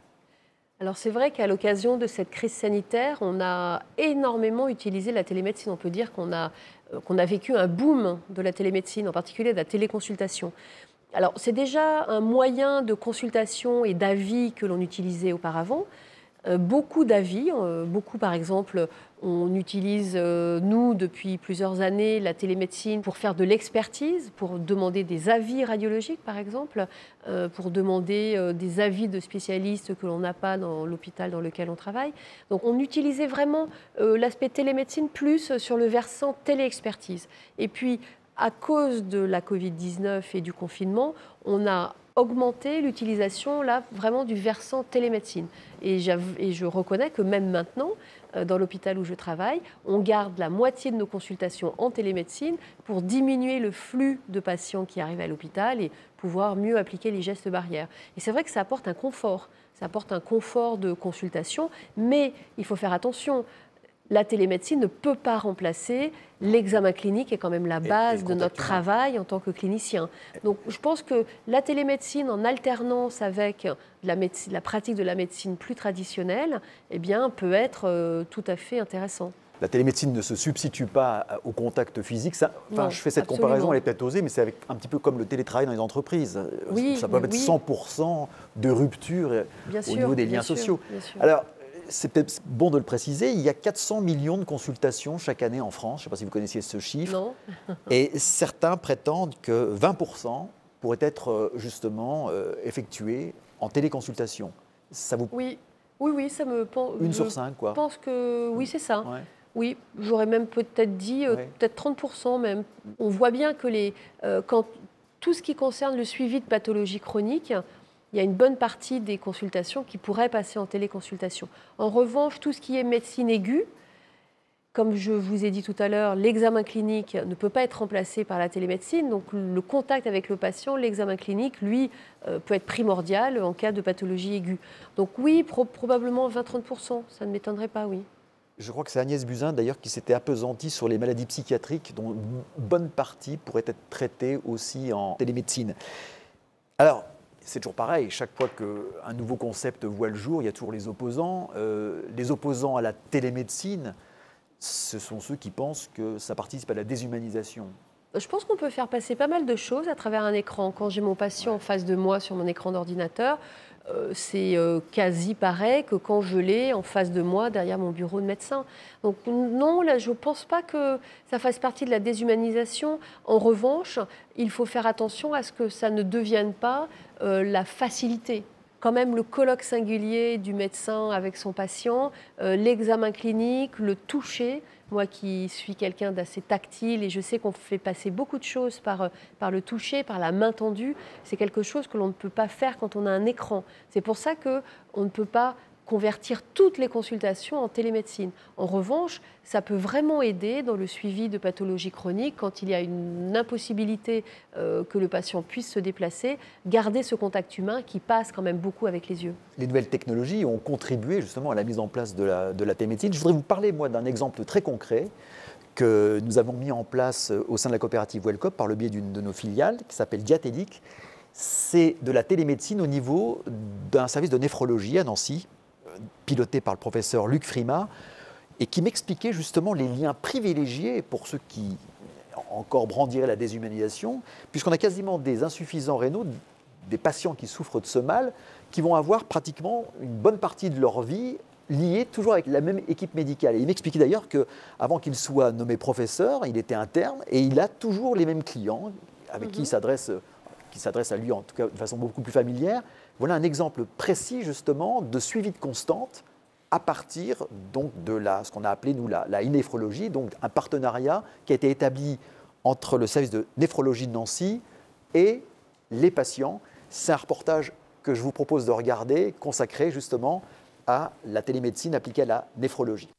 Alors c'est vrai qu'à l'occasion de cette crise sanitaire, on a énormément utilisé la télémédecine. On peut dire qu'on a vécu un boom de la télémédecine, en particulier de la téléconsultation. Alors c'est déjà un moyen de consultation et d'avis que l'on utilisait auparavant. Beaucoup d'avis, beaucoup par exemple, on utilise, nous, depuis plusieurs années, la télémédecine pour faire de l'expertise, pour demander des avis radiologiques par exemple, pour demander des avis de spécialistes que l'on n'a pas dans l'hôpital dans lequel on travaille. Donc on utilisait vraiment l'aspect télémédecine plus sur le versant téléexpertise. Et puis, à cause de la Covid-19 et du confinement, on a augmenter l'utilisation là vraiment du versant télémédecine. Et je reconnais que même maintenant, dans l'hôpital où je travaille, on garde la moitié de nos consultations en télémédecine pour diminuer le flux de patients qui arrivent à l'hôpital et pouvoir mieux appliquer les gestes barrières. Et c'est vrai que ça apporte un confort. Ça apporte un confort de consultation, mais il faut faire attention. La télémédecine ne peut pas remplacer l'examen clinique, est quand même la base de notre travail en tant que clinicien. Donc je pense que la télémédecine, en alternance avec la pratique de la médecine plus traditionnelle, eh bien, peut être tout à fait intéressant. La télémédecine ne se substitue pas au contact physique. Non, je fais cette absolument. comparaison, elle est peut-être osée, mais c'est un petit peu comme le télétravail dans les entreprises. Oui, ça peut être 100% de rupture au niveau des liens sociaux. Alors, c'est peut-être bon de le préciser, il y a 400 millions de consultations chaque année en France. Je ne sais pas si vous connaissiez ce chiffre. Non. Et certains prétendent que 20% pourraient être justement effectués en téléconsultation. Ça vous... Oui, ça me... Une sur 5, quoi. Je pense que oui, c'est ça. Ouais. Oui, j'aurais même peut-être dit, peut-être 30% même. On voit bien que quand tout ce qui concerne le suivi de pathologies chroniques, il y a une bonne partie des consultations qui pourraient passer en téléconsultation. En revanche, tout ce qui est médecine aiguë, comme je vous ai dit tout à l'heure, l'examen clinique ne peut pas être remplacé par la télémédecine. Donc le contact avec le patient, l'examen clinique, lui, peut être primordial en cas de pathologie aiguë. Donc oui, probablement 20-30%, ça ne m'étonnerait pas, oui. Je crois que c'est Agnès Buzyn, d'ailleurs, qui s'était appesantie sur les maladies psychiatriques, dont une bonne partie pourrait être traitée aussi en télémédecine. Alors, c'est toujours pareil, chaque fois qu'un nouveau concept voit le jour, il y a toujours les opposants. Les opposants à la télémédecine, ce sont ceux qui pensent que ça participe à la déshumanisation. Je pense qu'on peut faire passer pas mal de choses à travers un écran. Quand j'ai mon patient en face de moi sur mon écran d'ordinateur, c'est quasi pareil que quand je l'ai en face de moi derrière mon bureau de médecin. Donc non, là, je ne pense pas que ça fasse partie de la déshumanisation. En revanche, il faut faire attention à ce que ça ne devienne pas la facilité. Quand même, le colloque singulier du médecin avec son patient, l'examen clinique, le toucher. Moi qui suis quelqu'un d'assez tactile et je sais qu'on fait passer beaucoup de choses par le toucher, par la main tendue, c'est quelque chose que l'on ne peut pas faire quand on a un écran. C'est pour ça qu'on ne peut pas convertir toutes les consultations en télémédecine. En revanche, ça peut vraiment aider dans le suivi de pathologies chroniques quand il y a une impossibilité que le patient puisse se déplacer, garder ce contact humain qui passe quand même beaucoup avec les yeux. Les nouvelles technologies ont contribué justement à la mise en place de la télémédecine. Je voudrais vous parler, moi, d'un exemple très concret que nous avons mis en place au sein de la coopérative Wellcop par le biais d'une de nos filiales qui s'appelle Diatélic. C'est de la télémédecine au niveau d'un service de néphrologie à Nancy, piloté par le professeur Luc Frima, et qui m'expliquait justement les liens privilégiés pour ceux qui encore brandiraient la déshumanisation, puisqu'on a quasiment des insuffisants rénaux, des patients qui souffrent de ce mal, qui vont avoir pratiquement une bonne partie de leur vie liée toujours avec la même équipe médicale. Et il m'expliquait d'ailleurs qu'avant qu'il soit nommé professeur, il était interne, et il a toujours les mêmes clients avec qui il s'adresse à lui en tout cas de façon beaucoup plus familière. Voilà un exemple précis justement de suivi de constante à partir donc de ce qu'on a appelé nous la e-néphrologie, donc un partenariat qui a été établi entre le service de néphrologie de Nancy et les patients. C'est un reportage que je vous propose de regarder consacré justement à la télémédecine appliquée à la néphrologie.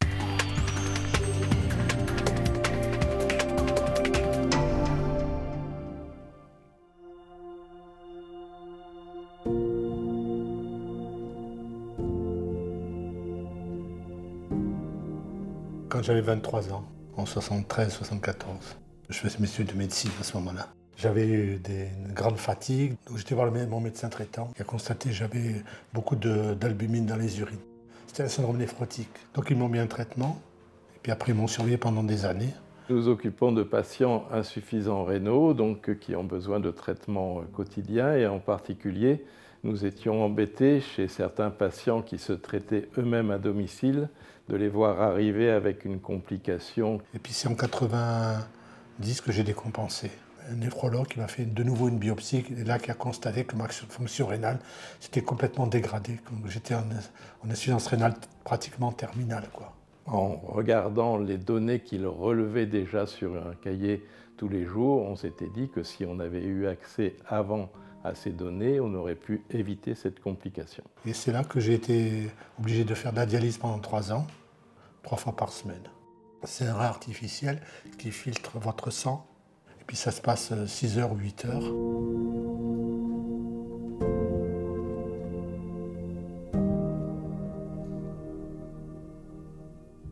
Quand j'avais 23 ans, en 73-74, je faisais mes études de médecine à ce moment-là. J'avais eu une grande fatigue, donc j'étais voir mon médecin traitant qui a constaté que j'avais beaucoup d'albumine dans les urines. C'était un syndrome néphrotique. Donc ils m'ont mis un traitement, et puis après ils m'ont surveillé pendant des années. Nous nous occupons de patients insuffisants rénaux, donc qui ont besoin de traitements quotidiens, et en particulier, nous étions embêtés chez certains patients qui se traitaient eux-mêmes à domicile, de les voir arriver avec une complication. Et puis c'est en 90 que j'ai décompensé. Un néphrologue qui m'a fait de nouveau une biopsie, et là qui a constaté que ma fonction rénale s'était complètement dégradée. J'étais en insuffisance rénale pratiquement terminale, quoi. En regardant les données qu'il relevait déjà sur un cahier tous les jours, on s'était dit que si on avait eu accès avant à ces données, on aurait pu éviter cette complication. Et c'est là que j'ai été obligé de faire de la dialyse pendant 3 ans, 3 fois par semaine. C'est un rein artificiel qui filtre votre sang, et puis ça se passe 6 heures ou 8 heures.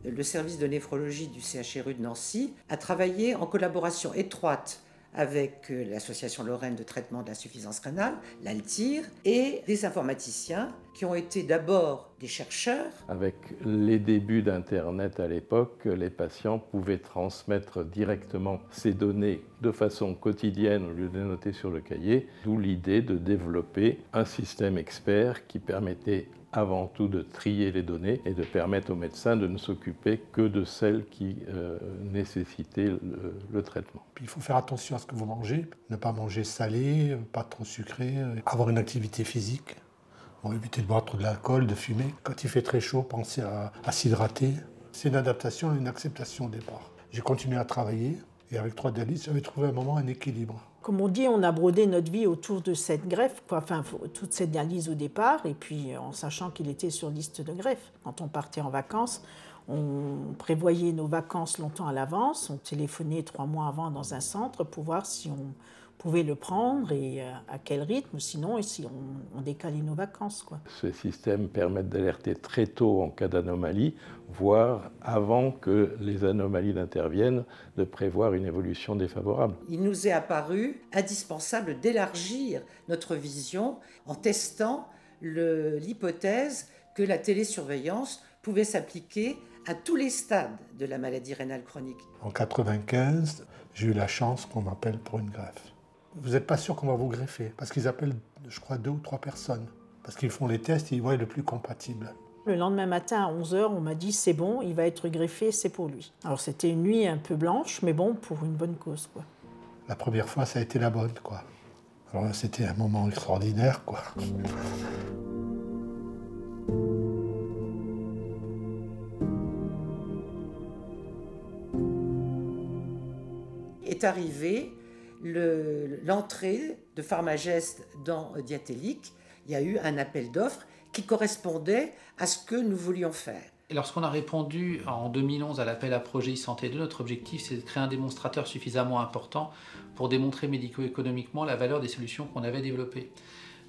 Le service de néphrologie du CHRU de Nancy a travaillé en collaboration étroite avec l'Association Lorraine de traitement de l'insuffisance rénale, l'ALTIR, et des informaticiens qui ont été d'abord des chercheurs. Avec les débuts d'Internet à l'époque, les patients pouvaient transmettre directement ces données de façon quotidienne au lieu de les noter sur le cahier, d'où l'idée de développer un système expert qui permettait avant tout de trier les données et de permettre aux médecins de ne s'occuper que de celles qui nécessitaient le traitement. Puis il faut faire attention à ce que vous mangez, ne pas manger salé, pas trop sucré, avoir une activité physique, éviter de boire trop de l'alcool, de fumer. Quand il fait très chaud, pensez à s'hydrater. C'est une adaptation et une acceptation au départ. J'ai continué à travailler et avec 3 dialyses, j'avais trouvé un moment un équilibre. Comme on dit, on a brodé notre vie autour de cette greffe, enfin toute cette dialyse au départ, et puis en sachant qu'il était sur liste de greffe. Quand on partait en vacances, on prévoyait nos vacances longtemps à l'avance, on téléphonait 3 mois avant dans un centre pour voir si on pouvait le prendre et à quel rythme, sinon si on décalait nos vacances, quoi. Ce système permet d'alerter très tôt en cas d'anomalie, voire avant que les anomalies n'interviennent, de prévoir une évolution défavorable. Il nous est apparu indispensable d'élargir notre vision en testant l'hypothèse que la télésurveillance pouvait s'appliquer à tous les stades de la maladie rénale chronique. En 1995, j'ai eu la chance qu'on m'appelle pour une greffe. Vous n'êtes pas sûr qu'on va vous greffer, parce qu'ils appellent, je crois, 2 ou 3 personnes. Parce qu'ils font les tests et ils voient le plus compatible. Le lendemain matin, à 11 h, on m'a dit « c'est bon, il va être greffé, c'est pour lui ». Alors c'était une nuit un peu blanche, mais bon, pour une bonne cause, quoi. La première fois, ça a été la bonne, quoi. Alors là, c'était un moment extraordinaire, quoi. Est arrivée l'entrée de Pharmagest dans Diatélique. Il y a eu un appel d'offres qui correspondait à ce que nous voulions faire. Et lorsqu'on a répondu en 2011 à l'appel à projet e-santé 2, notre objectif c'est de créer un démonstrateur suffisamment important pour démontrer médico-économiquement la valeur des solutions qu'on avait développées.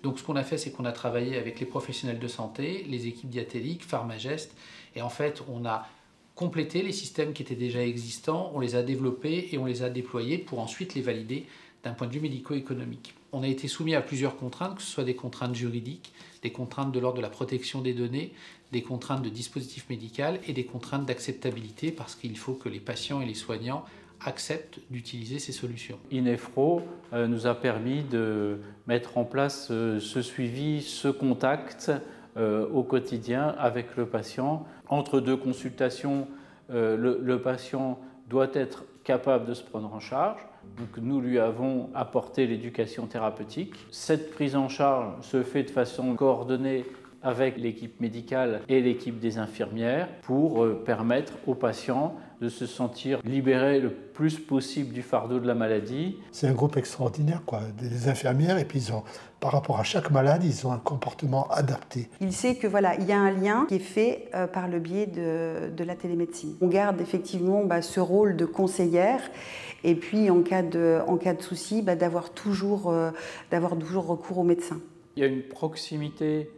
Donc ce qu'on a fait, c'est qu'on a travaillé avec les professionnels de santé, les équipes Diatélique, Pharmagest, et en fait on a complété les systèmes qui étaient déjà existants, on les a développés et on les a déployés pour ensuite les valider d'un point de vue médico-économique. On a été soumis à plusieurs contraintes, que ce soit des contraintes juridiques, des contraintes de l'ordre de la protection des données, des contraintes de dispositif médical et des contraintes d'acceptabilité parce qu'il faut que les patients et les soignants acceptent d'utiliser ces solutions. Ineffro nous a permis de mettre en place ce suivi, ce contact au quotidien avec le patient. Entre 2 consultations, le patient doit être capable de se prendre en charge. Donc nous lui avons apporté l'éducation thérapeutique. Cette prise en charge se fait de façon coordonnée avec l'équipe médicale et l'équipe des infirmières pour permettre aux patients de se sentir libérés le plus possible du fardeau de la maladie. C'est un groupe extraordinaire, quoi. Des infirmières, et puis ils ont, par rapport à chaque malade, ils ont un comportement adapté. Il sait que voilà, il y a un lien qui est fait par le biais de la télémédecine. On garde effectivement ce rôle de conseillère, et puis en cas de souci, d'avoir toujours recours au médecin. Il y a une proximité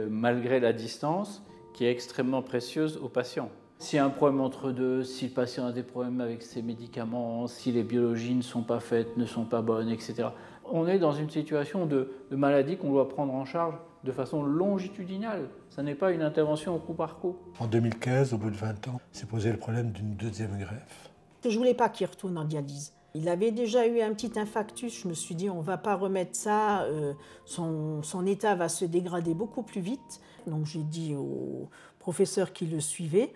malgré la distance qui est extrêmement précieuse aux patients. S'il y a un problème entre deux, si le patient a des problèmes avec ses médicaments, si les biologies ne sont pas faites, ne sont pas bonnes, etc. On est dans une situation de maladie qu'on doit prendre en charge de façon longitudinale. Ça n'est pas une intervention au coup par coup. En 2015, au bout de 20 ans, s'est posé le problème d'une 2e greffe. Je ne voulais pas qu'il retourne en dialyse. Il avait déjà eu un petit infarctus, je me suis dit on ne va pas remettre ça, son état va se dégrader beaucoup plus vite. Donc j'ai dit au professeur qui le suivait,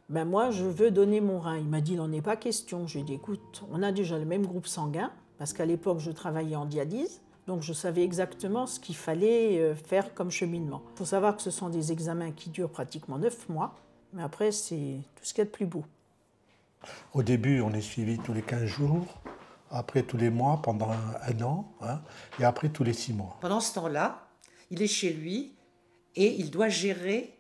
moi je veux donner mon rein. Il m'a dit il n'en est pas question. J'ai dit écoute, on a déjà le même groupe sanguin, parce qu'à l'époque je travaillais en dialyse, donc je savais exactement ce qu'il fallait faire comme cheminement. Il faut savoir que ce sont des examens qui durent pratiquement 9 mois, mais après c'est tout ce qu'il y a de plus beau. Au début, on est suivi tous les 15 jours, après tous les mois pendant un an, et après tous les 6 mois. Pendant ce temps-là, il est chez lui et il doit gérer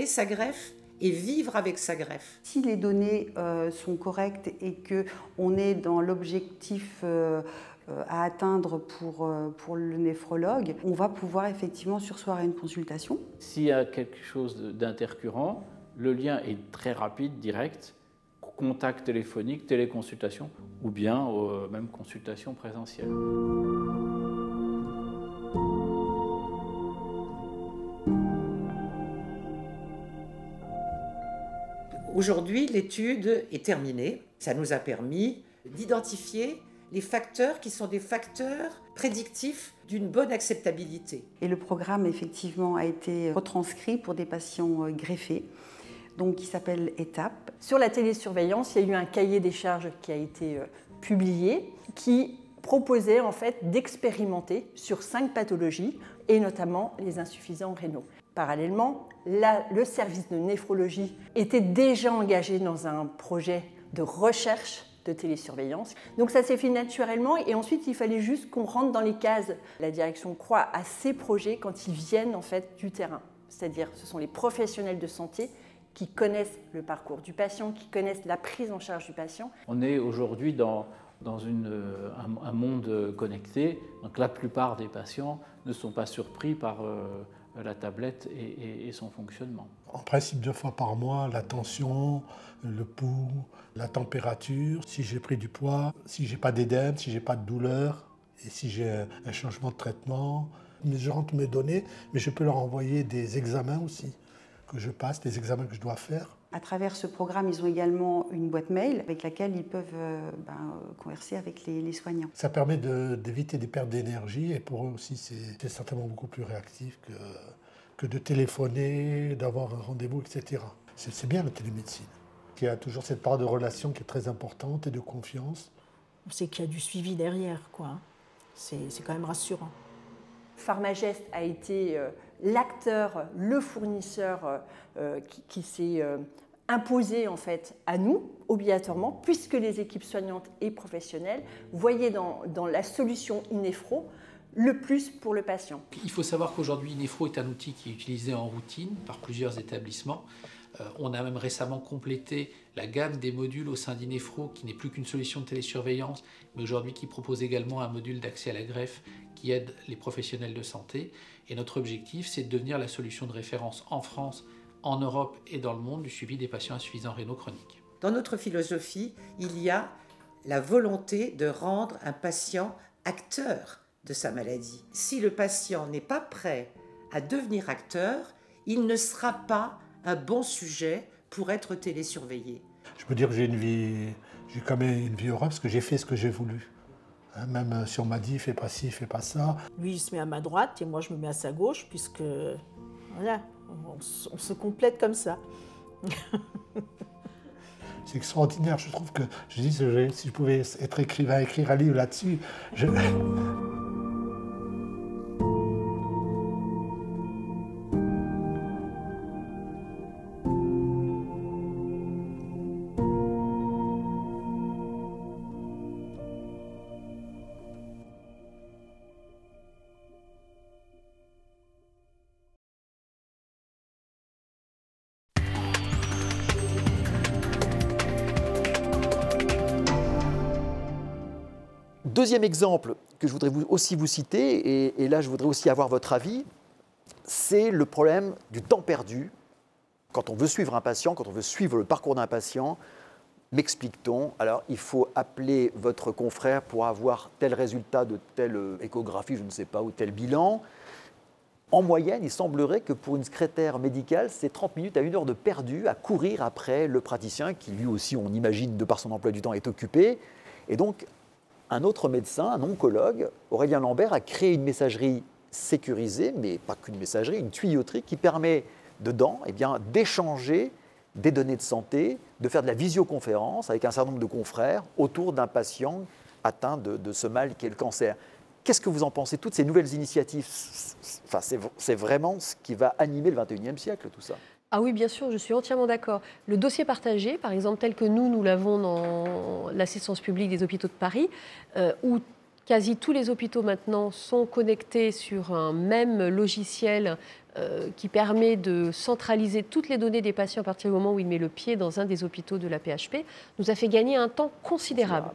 sa greffe et vivre avec sa greffe. Si les données sont correctes et qu'on est dans l'objectif à atteindre pour le néphrologue, on va pouvoir effectivement surseoir à une consultation. S'il y a quelque chose d'intercurrent, le lien est très rapide, direct. Contact téléphonique, téléconsultation ou bien même consultation présentielle. Aujourd'hui, l'étude est terminée. Ça nous a permis d'identifier les facteurs qui sont des facteurs prédictifs d'une bonne acceptabilité. Et le programme, effectivement, a été retranscrit pour des patients greffés, donc qui s'appelle ETAP. Sur la télésurveillance, il y a eu un cahier des charges qui a été publié qui proposait en fait d'expérimenter sur 5 pathologies et notamment les insuffisants rénaux. Parallèlement, le service de néphrologie était déjà engagé dans un projet de recherche de télésurveillance. Donc ça s'est fait naturellement et ensuite il fallait juste qu'on rentre dans les cases. La direction croit à ces projets quand ils viennent en fait du terrain. C'est-à-dire ce sont les professionnels de santé qui connaissent le parcours du patient, qui connaissent la prise en charge du patient. On est aujourd'hui dans un monde connecté, donc la plupart des patients ne sont pas surpris par la tablette et son fonctionnement. En principe 2 fois par mois, la tension, le pouls, la température, si j'ai pris du poids, si j'ai pas d'édème, si j'ai pas de douleur et si j'ai un changement de traitement. Mais je rentre mes données, mais je peux leur envoyer des examens aussi que je passe, des examens que je dois faire. À travers ce programme, ils ont également une boîte mail avec laquelle ils peuvent converser avec les soignants. Ça permet d'éviter des pertes d'énergie et pour eux aussi, c'est certainement beaucoup plus réactif que de téléphoner, d'avoir un rendez-vous, etc. C'est bien la télémédecine. Il y a toujours cette part de relation qui est très importante et de confiance. On sait qu'il y a du suivi derrière, quoi. C'est quand même rassurant. Pharmagest a été l'acteur, le fournisseur qui s'est imposé en fait à nous, obligatoirement, puisque les équipes soignantes et professionnelles voyaient dans la solution Ineffro le plus pour le patient. Il faut savoir qu'aujourd'hui, Ineffro est un outil qui est utilisé en routine par plusieurs établissements. On a même récemment complété la gamme des modules au sein d'Ineffro, qui n'est plus qu'une solution de télésurveillance, mais aujourd'hui qui propose également un module d'accès à la greffe qui aide les professionnels de santé. Et notre objectif, c'est de devenir la solution de référence en France, en Europe et dans le monde du suivi des patients insuffisants rénaux chroniques. Dans notre philosophie, il y a la volonté de rendre un patient acteur de sa maladie. Si le patient n'est pas prêt à devenir acteur, il ne sera pas un bon sujet pour être télésurveillé. Je peux dire que j'ai quand même une vie heureuse parce que j'ai fait ce que j'ai voulu. Même si on m'a dit fais pas ci, fais pas ça. Lui, il se met à ma droite et moi, je me mets à sa gauche puisque, voilà, on se complète comme ça. C'est extraordinaire, je trouve que, je dis, si je pouvais être écrivain, écrire un livre là-dessus, Deuxième exemple que je voudrais aussi vous citer, et là je voudrais aussi avoir votre avis, c'est le problème du temps perdu quand on veut suivre un patient, quand on veut suivre le parcours d'un patient. M'explique-t-on? Alors il faut appeler votre confrère pour avoir tel résultat de telle échographie, je ne sais pas, ou tel bilan. En moyenne, il semblerait que pour une secrétaire médicale, c'est 30 minutes à 1 heure de perdu à courir après le praticien qui lui aussi, on imagine, de par son emploi du temps, est occupé. Et donc, un autre médecin, un oncologue, Aurélien Lambert, a créé une messagerie sécurisée, mais pas qu'une messagerie, une tuyauterie qui permet dedans d'échanger des données de santé, de faire de la visioconférence avec un certain nombre de confrères autour d'un patient atteint de ce mal qu'est le cancer. Qu'est-ce que vous en pensez? Toutes ces nouvelles initiatives, c'est vraiment ce qui va animer le 21e siècle, tout ça. Ah oui, bien sûr, je suis entièrement d'accord. Le dossier partagé, par exemple, tel que nous l'avons dans l'assistance publique des hôpitaux de Paris, où quasi tous les hôpitaux maintenant sont connectés sur un même logiciel qui permet de centraliser toutes les données des patients à partir du moment où il met le pied dans un des hôpitaux de la PHP, nous a fait gagner un temps considérable.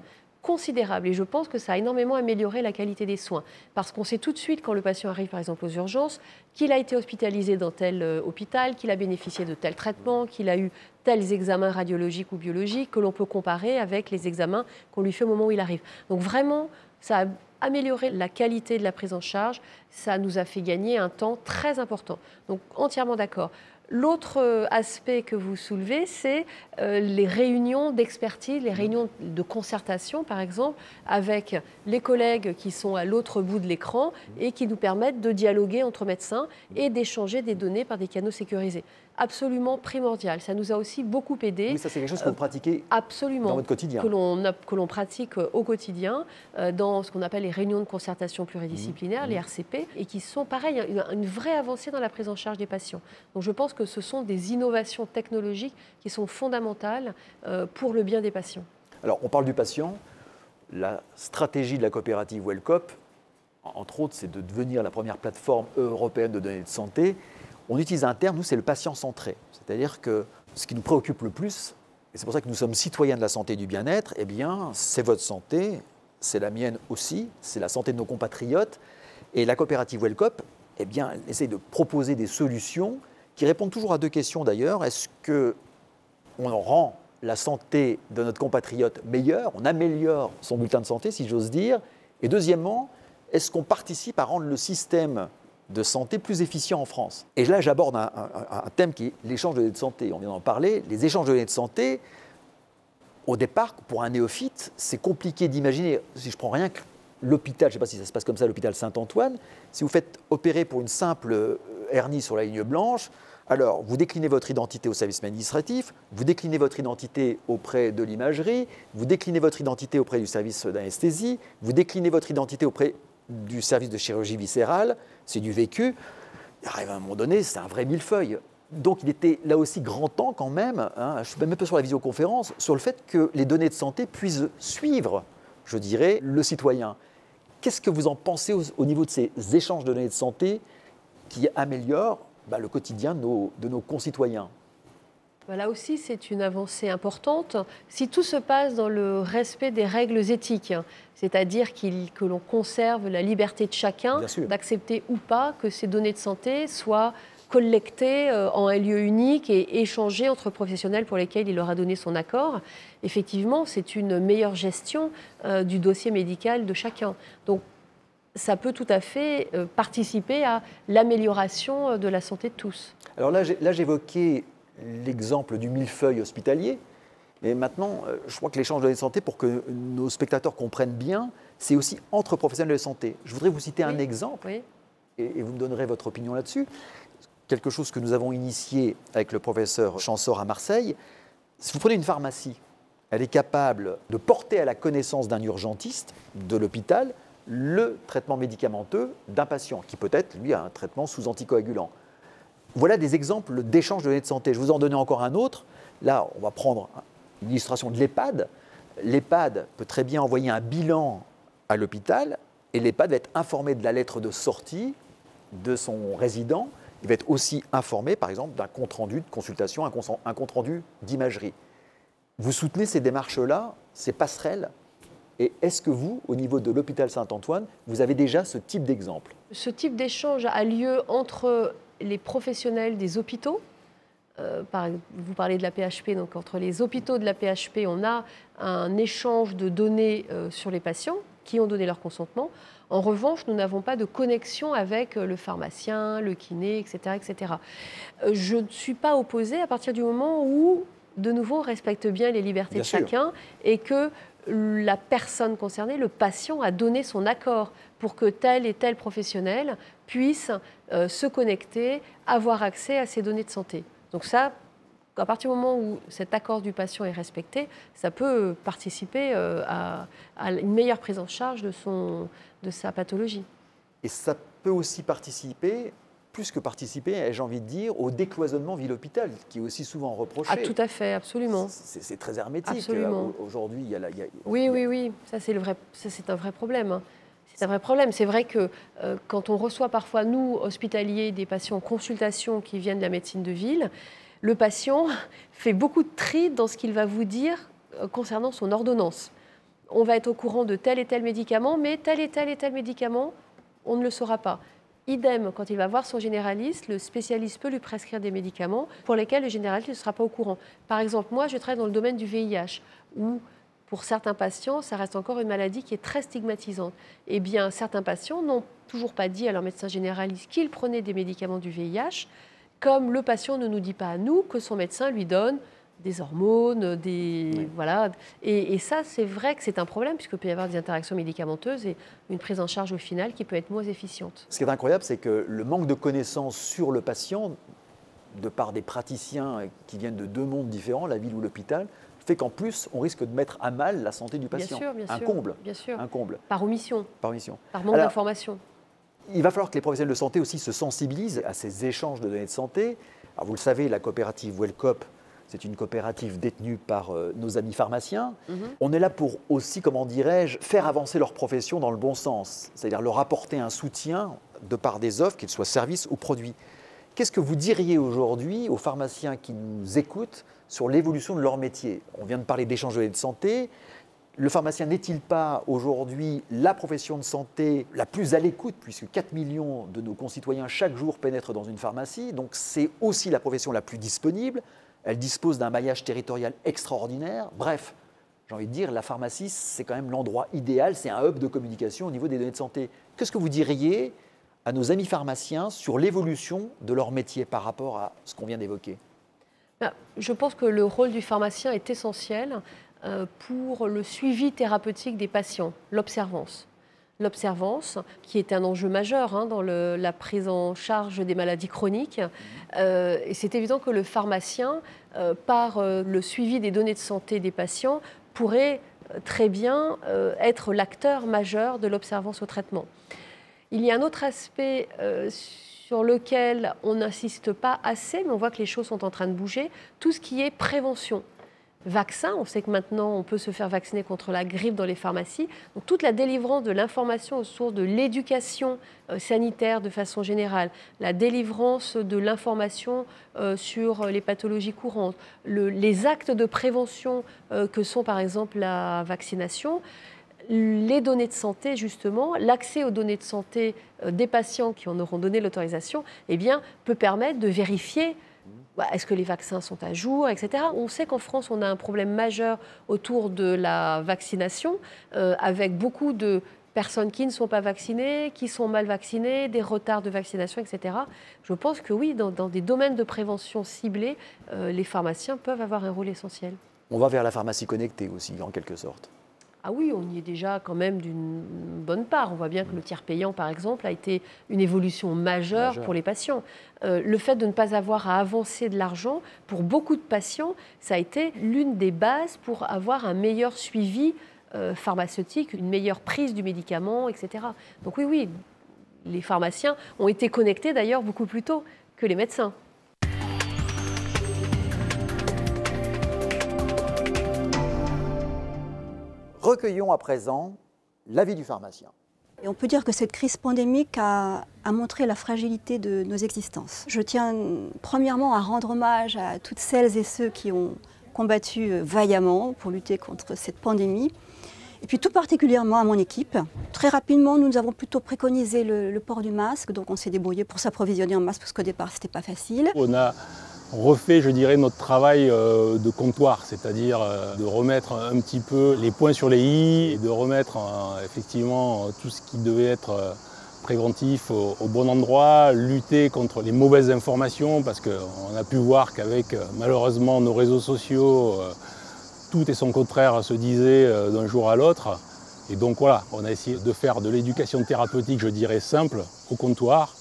Et je pense que ça a énormément amélioré la qualité des soins parce qu'on sait tout de suite quand le patient arrive par exemple aux urgences qu'il a été hospitalisé dans tel hôpital, qu'il a bénéficié de tel traitement, qu'il a eu tels examens radiologiques ou biologiques que l'on peut comparer avec les examens qu'on lui fait au moment où il arrive. Donc vraiment, ça a amélioré la qualité de la prise en charge, ça nous a fait gagner un temps très important. Donc entièrement d'accord. L'autre aspect que vous soulevez, c'est les réunions d'expertise, les réunions de concertation, par exemple, avec les collègues qui sont à l'autre bout de l'écran et qui nous permettent de dialoguer entre médecins et d'échanger des données par des canaux sécurisés. Absolument primordial. Ça nous a aussi beaucoup aidé. Oui, ça c'est quelque chose que vous pratiquez dans votre quotidien. Que l'on pratique au quotidien dans ce qu'on appelle les réunions de concertation pluridisciplinaires, les RCP, et qui sont, pareil, une vraie avancée dans la prise en charge des patients. Donc je pense que ce sont des innovations technologiques qui sont fondamentales pour le bien des patients. Alors on parle du patient. La stratégie de la coopérative Wellcop, entre autres, c'est de devenir la première plateforme européenne de données de santé. On utilise un terme, nous, c'est le patient centré. C'est-à-dire que ce qui nous préoccupe le plus, et c'est pour ça que nous sommes citoyens de la santé et du bien-être, eh bien, c'est votre santé, c'est la mienne aussi, c'est la santé de nos compatriotes. Et la coopérative Wellcop, eh bien, elle essaie de proposer des solutions qui répondent toujours à deux questions d'ailleurs. Est-ce qu'on rend la santé de notre compatriote meilleure, on améliore son bulletin de santé, si j'ose dire? Et deuxièmement, est-ce qu'on participe à rendre le système de santé plus efficient en France. Et là, j'aborde un thème qui est l'échange de données de santé. On vient d'en parler. Les échanges de données de santé, au départ, pour un néophyte, c'est compliqué d'imaginer. Si je prends rien que l'hôpital, je ne sais pas si ça se passe comme ça, l'hôpital Saint-Antoine, si vous faites opérer pour une simple hernie sur la ligne blanche, alors vous déclinez votre identité au service administratif, vous déclinez votre identité auprès de l'imagerie, vous déclinez votre identité auprès du service d'anesthésie, vous déclinez votre identité auprès du service de chirurgie viscérale, c'est du vécu. Il arrive à un moment donné, c'est un vrai millefeuille. Donc il était là aussi grand temps quand même, je suis même un peu sur la visioconférence, sur le fait que les données de santé puissent suivre, je dirais, le citoyen. Qu'est-ce que vous en pensez au niveau de ces échanges de données de santé qui améliorent le quotidien de nos concitoyens? Là aussi, c'est une avancée importante. Si tout se passe dans le respect des règles éthiques, c'est-à-dire que l'on conserve la liberté de chacun d'accepter ou pas que ces données de santé soient collectées en un lieu unique et échangées entre professionnels pour lesquels il aura donné son accord, effectivement, c'est une meilleure gestion du dossier médical de chacun. Donc, ça peut tout à fait participer à l'amélioration de la santé de tous. Alors là, j'évoquais l'exemple du millefeuille hospitalier, mais maintenant, je crois que l'échange de données de santé, pour que nos spectateurs comprennent bien, c'est aussi entre professionnels de santé. Je voudrais vous citer un exemple, et vous me donnerez votre opinion là-dessus. Quelque chose que nous avons initié avec le professeur Champsaur à Marseille. Si vous prenez une pharmacie, elle est capable de porter à la connaissance d'un urgentiste de l'hôpital le traitement médicamenteux d'un patient, qui peut-être, lui, a un traitement sous anticoagulant. Voilà des exemples d'échanges de données de santé. Je vais vous en donner encore un autre. Là, on va prendre une illustration de l'EHPAD. L'EHPAD peut très bien envoyer un bilan à l'hôpital et l'EHPAD va être informé de la lettre de sortie de son résident. Il va être aussi informé, par exemple, d'un compte-rendu de consultation, un compte-rendu d'imagerie. Vous soutenez ces démarches-là, ces passerelles? Et est-ce que vous, au niveau de l'hôpital Saint-Antoine, vous avez déjà ce type d'exemple? Ce type d'échange a lieu entre les professionnels des hôpitaux. Vous parlez de la PHP, donc entre les hôpitaux de la PHP, on a un échange de données sur les patients qui ont donné leur consentement. En revanche, nous n'avons pas de connexion avec le pharmacien, le kiné, etc. etc. Je ne suis pas opposée à partir du moment où, de nouveau, on respecte bien les libertés de chacun et que la personne concernée, le patient, a donné son accord pour que tel et tel professionnel puisse se connecter, avoir accès à ces données de santé. Donc ça, à partir du moment où cet accord du patient est respecté, ça peut participer à une meilleure prise en charge de sa pathologie. Et ça peut aussi participer, plus que participer, j'ai envie de dire, au décloisonnement ville-hôpital, qui est aussi souvent reproché. Ah, tout à fait, absolument. C'est très hermétique. Absolument. Aujourd'hui, il y a... Oui, ça c'est un vrai problème. C'est un vrai problème. C'est vrai que quand on reçoit parfois, nous, hospitaliers, des patients en consultation qui viennent de la médecine de ville, le patient fait beaucoup de tri dans ce qu'il va vous dire concernant son ordonnance. On va être au courant de tel et tel médicament, mais tel et tel médicament, on ne le saura pas. Idem, quand il va voir son généraliste, le spécialiste peut lui prescrire des médicaments pour lesquels le généraliste ne sera pas au courant. Par exemple, moi, je travaille dans le domaine du VIH, où pour certains patients, ça reste encore une maladie qui est très stigmatisante. Eh bien, certains patients n'ont toujours pas dit à leur médecin généraliste qu'ils prenaient des médicaments du VIH, comme le patient ne nous dit pas à nous que son médecin lui donne des hormones, voilà. Et ça, c'est vrai que c'est un problème, puisqu'il peut y avoir des interactions médicamenteuses et une prise en charge au final qui peut être moins efficiente. Ce qui est incroyable, c'est que le manque de connaissances sur le patient, de par des praticiens qui viennent de deux mondes différents, la ville ou l'hôpital, fait qu'en plus, on risque de mettre à mal la santé du patient. Bien sûr, comble. Bien sûr. Un comble. Par omission. Par omission. Par manque d'information. Il va falloir que les professionnels de santé aussi se sensibilisent à ces échanges de données de santé. Alors vous le savez, la coopérative Wellcop, c'est une coopérative détenue par nos amis pharmaciens. On est là pour aussi, comment dirais-je, faire avancer leur profession dans le bon sens, c'est-à-dire leur apporter un soutien de par des offres, qu'ils soient services ou produits. Qu'est-ce que vous diriez aujourd'hui aux pharmaciens qui nous écoutent sur l'évolution de leur métier? On vient de parler d'échanges de données de santé. Le pharmacien n'est-il pas aujourd'hui la profession de santé la plus à l'écoute, puisque 4 millions de nos concitoyens chaque jour pénètrent dans une pharmacie, donc c'est aussi la profession la plus disponible. Elle dispose d'un maillage territorial extraordinaire. Bref, j'ai envie de dire, la pharmacie, c'est quand même l'endroit idéal, c'est un hub de communication au niveau des données de santé. Qu'est-ce que vous diriez à nos amis pharmaciens sur l'évolution de leur métier par rapport à ce qu'on vient d'évoquer? Je pense que le rôle du pharmacien est essentiel pour le suivi thérapeutique des patients, l'observance. L'observance, qui est un enjeu majeur dans la prise en charge des maladies chroniques. Et c'est évident que le pharmacien, par le suivi des données de santé des patients, pourrait très bien être l'acteur majeur de l'observance au traitement. Il y a un autre aspect sur lequel on n'insiste pas assez, mais on voit que les choses sont en train de bouger, tout ce qui est prévention. Vaccin, on sait que maintenant on peut se faire vacciner contre la grippe dans les pharmacies. Donc toute la délivrance de l'information autour de l'éducation sanitaire de façon générale, la délivrance de l'information sur les pathologies courantes, les actes de prévention que sont par exemple la vaccination, les données de santé justement, l'accès aux données de santé des patients qui en auront donné l'autorisation, eh bien, peut permettre de vérifier est-ce que les vaccins sont à jour, etc. On sait qu'en France, on a un problème majeur autour de la vaccination, avec beaucoup de personnes qui ne sont pas vaccinées, qui sont mal vaccinées, des retards de vaccination, etc. Je pense que oui, dans des domaines de prévention ciblés, les pharmaciens peuvent avoir un rôle essentiel. On va vers la pharmacie connectée aussi, en quelque sorte. Ah oui, on y est déjà quand même d'une bonne part. On voit bien que le tiers payant, par exemple, a été une évolution majeure pour les patients. Le fait de ne pas avoir à avancer de l'argent, pour beaucoup de patients, ça a été l'une des bases pour avoir un meilleur suivi pharmaceutique, une meilleure prise du médicament, etc. Donc oui, les pharmaciens ont été connectés d'ailleurs beaucoup plus tôt que les médecins. Recueillons à présent l'avis du pharmacien. Et on peut dire que cette crise pandémique a montré la fragilité de nos existences. Je tiens premièrement à rendre hommage à toutes celles et ceux qui ont combattu vaillamment pour lutter contre cette pandémie. Et puis tout particulièrement à mon équipe. Très rapidement, nous avons plutôt préconisé le port du masque, donc on s'est débrouillé pour s'approvisionner en masque parce qu'au départ, c'était pas facile. On a refait, je dirais, notre travail de comptoir, c'est-à-dire de remettre un petit peu les points sur les i et de remettre effectivement tout ce qui devait être préventif au bon endroit, lutter contre les mauvaises informations parce qu'on a pu voir qu'avec malheureusement nos réseaux sociaux, tout et son contraire se disait d'un jour à l'autre. Et donc voilà, on a essayé de faire de l'éducation thérapeutique, je dirais, simple au comptoir,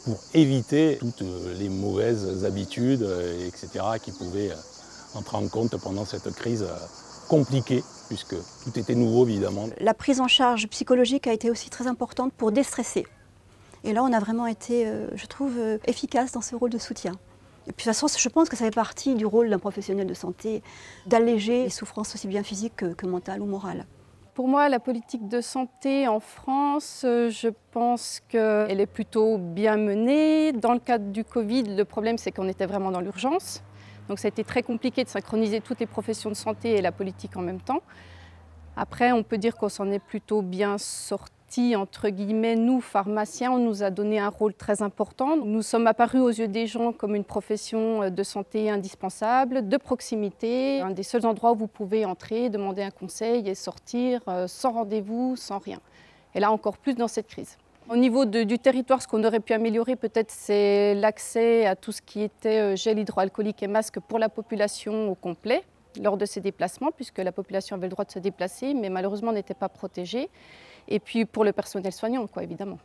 pour éviter toutes les mauvaises habitudes, etc., qui pouvaient entrer en compte pendant cette crise compliquée, puisque tout était nouveau, évidemment. La prise en charge psychologique a été aussi très importante pour déstresser. Et là, on a vraiment été, je trouve, efficace dans ce rôle de soutien. Et puis de toute façon, je pense que ça fait partie du rôle d'un professionnel de santé, d'alléger les souffrances aussi bien physiques que mentales ou morales. Pour moi, la politique de santé en France, je pense qu'elle est plutôt bien menée. Dans le cadre du Covid, le problème, c'est qu'on était vraiment dans l'urgence. Donc ça a été très compliqué de synchroniser toutes les professions de santé et la politique en même temps. Après, on peut dire qu'on s'en est plutôt bien sorti, entre guillemets. Nous, pharmaciens, on nous a donné un rôle très important. Nous sommes apparus aux yeux des gens comme une profession de santé indispensable, de proximité, un des seuls endroits où vous pouvez entrer, demander un conseil et sortir sans rendez-vous, sans rien. Et là, encore plus dans cette crise. Au niveau du territoire, ce qu'on aurait pu améliorer, peut-être, c'est l'accès à tout ce qui était gel hydroalcoolique et masque pour la population au complet lors de ces déplacements, puisque la population avait le droit de se déplacer, mais malheureusement n'était pas protégée. Et puis pour le personnel soignant, quoi, évidemment.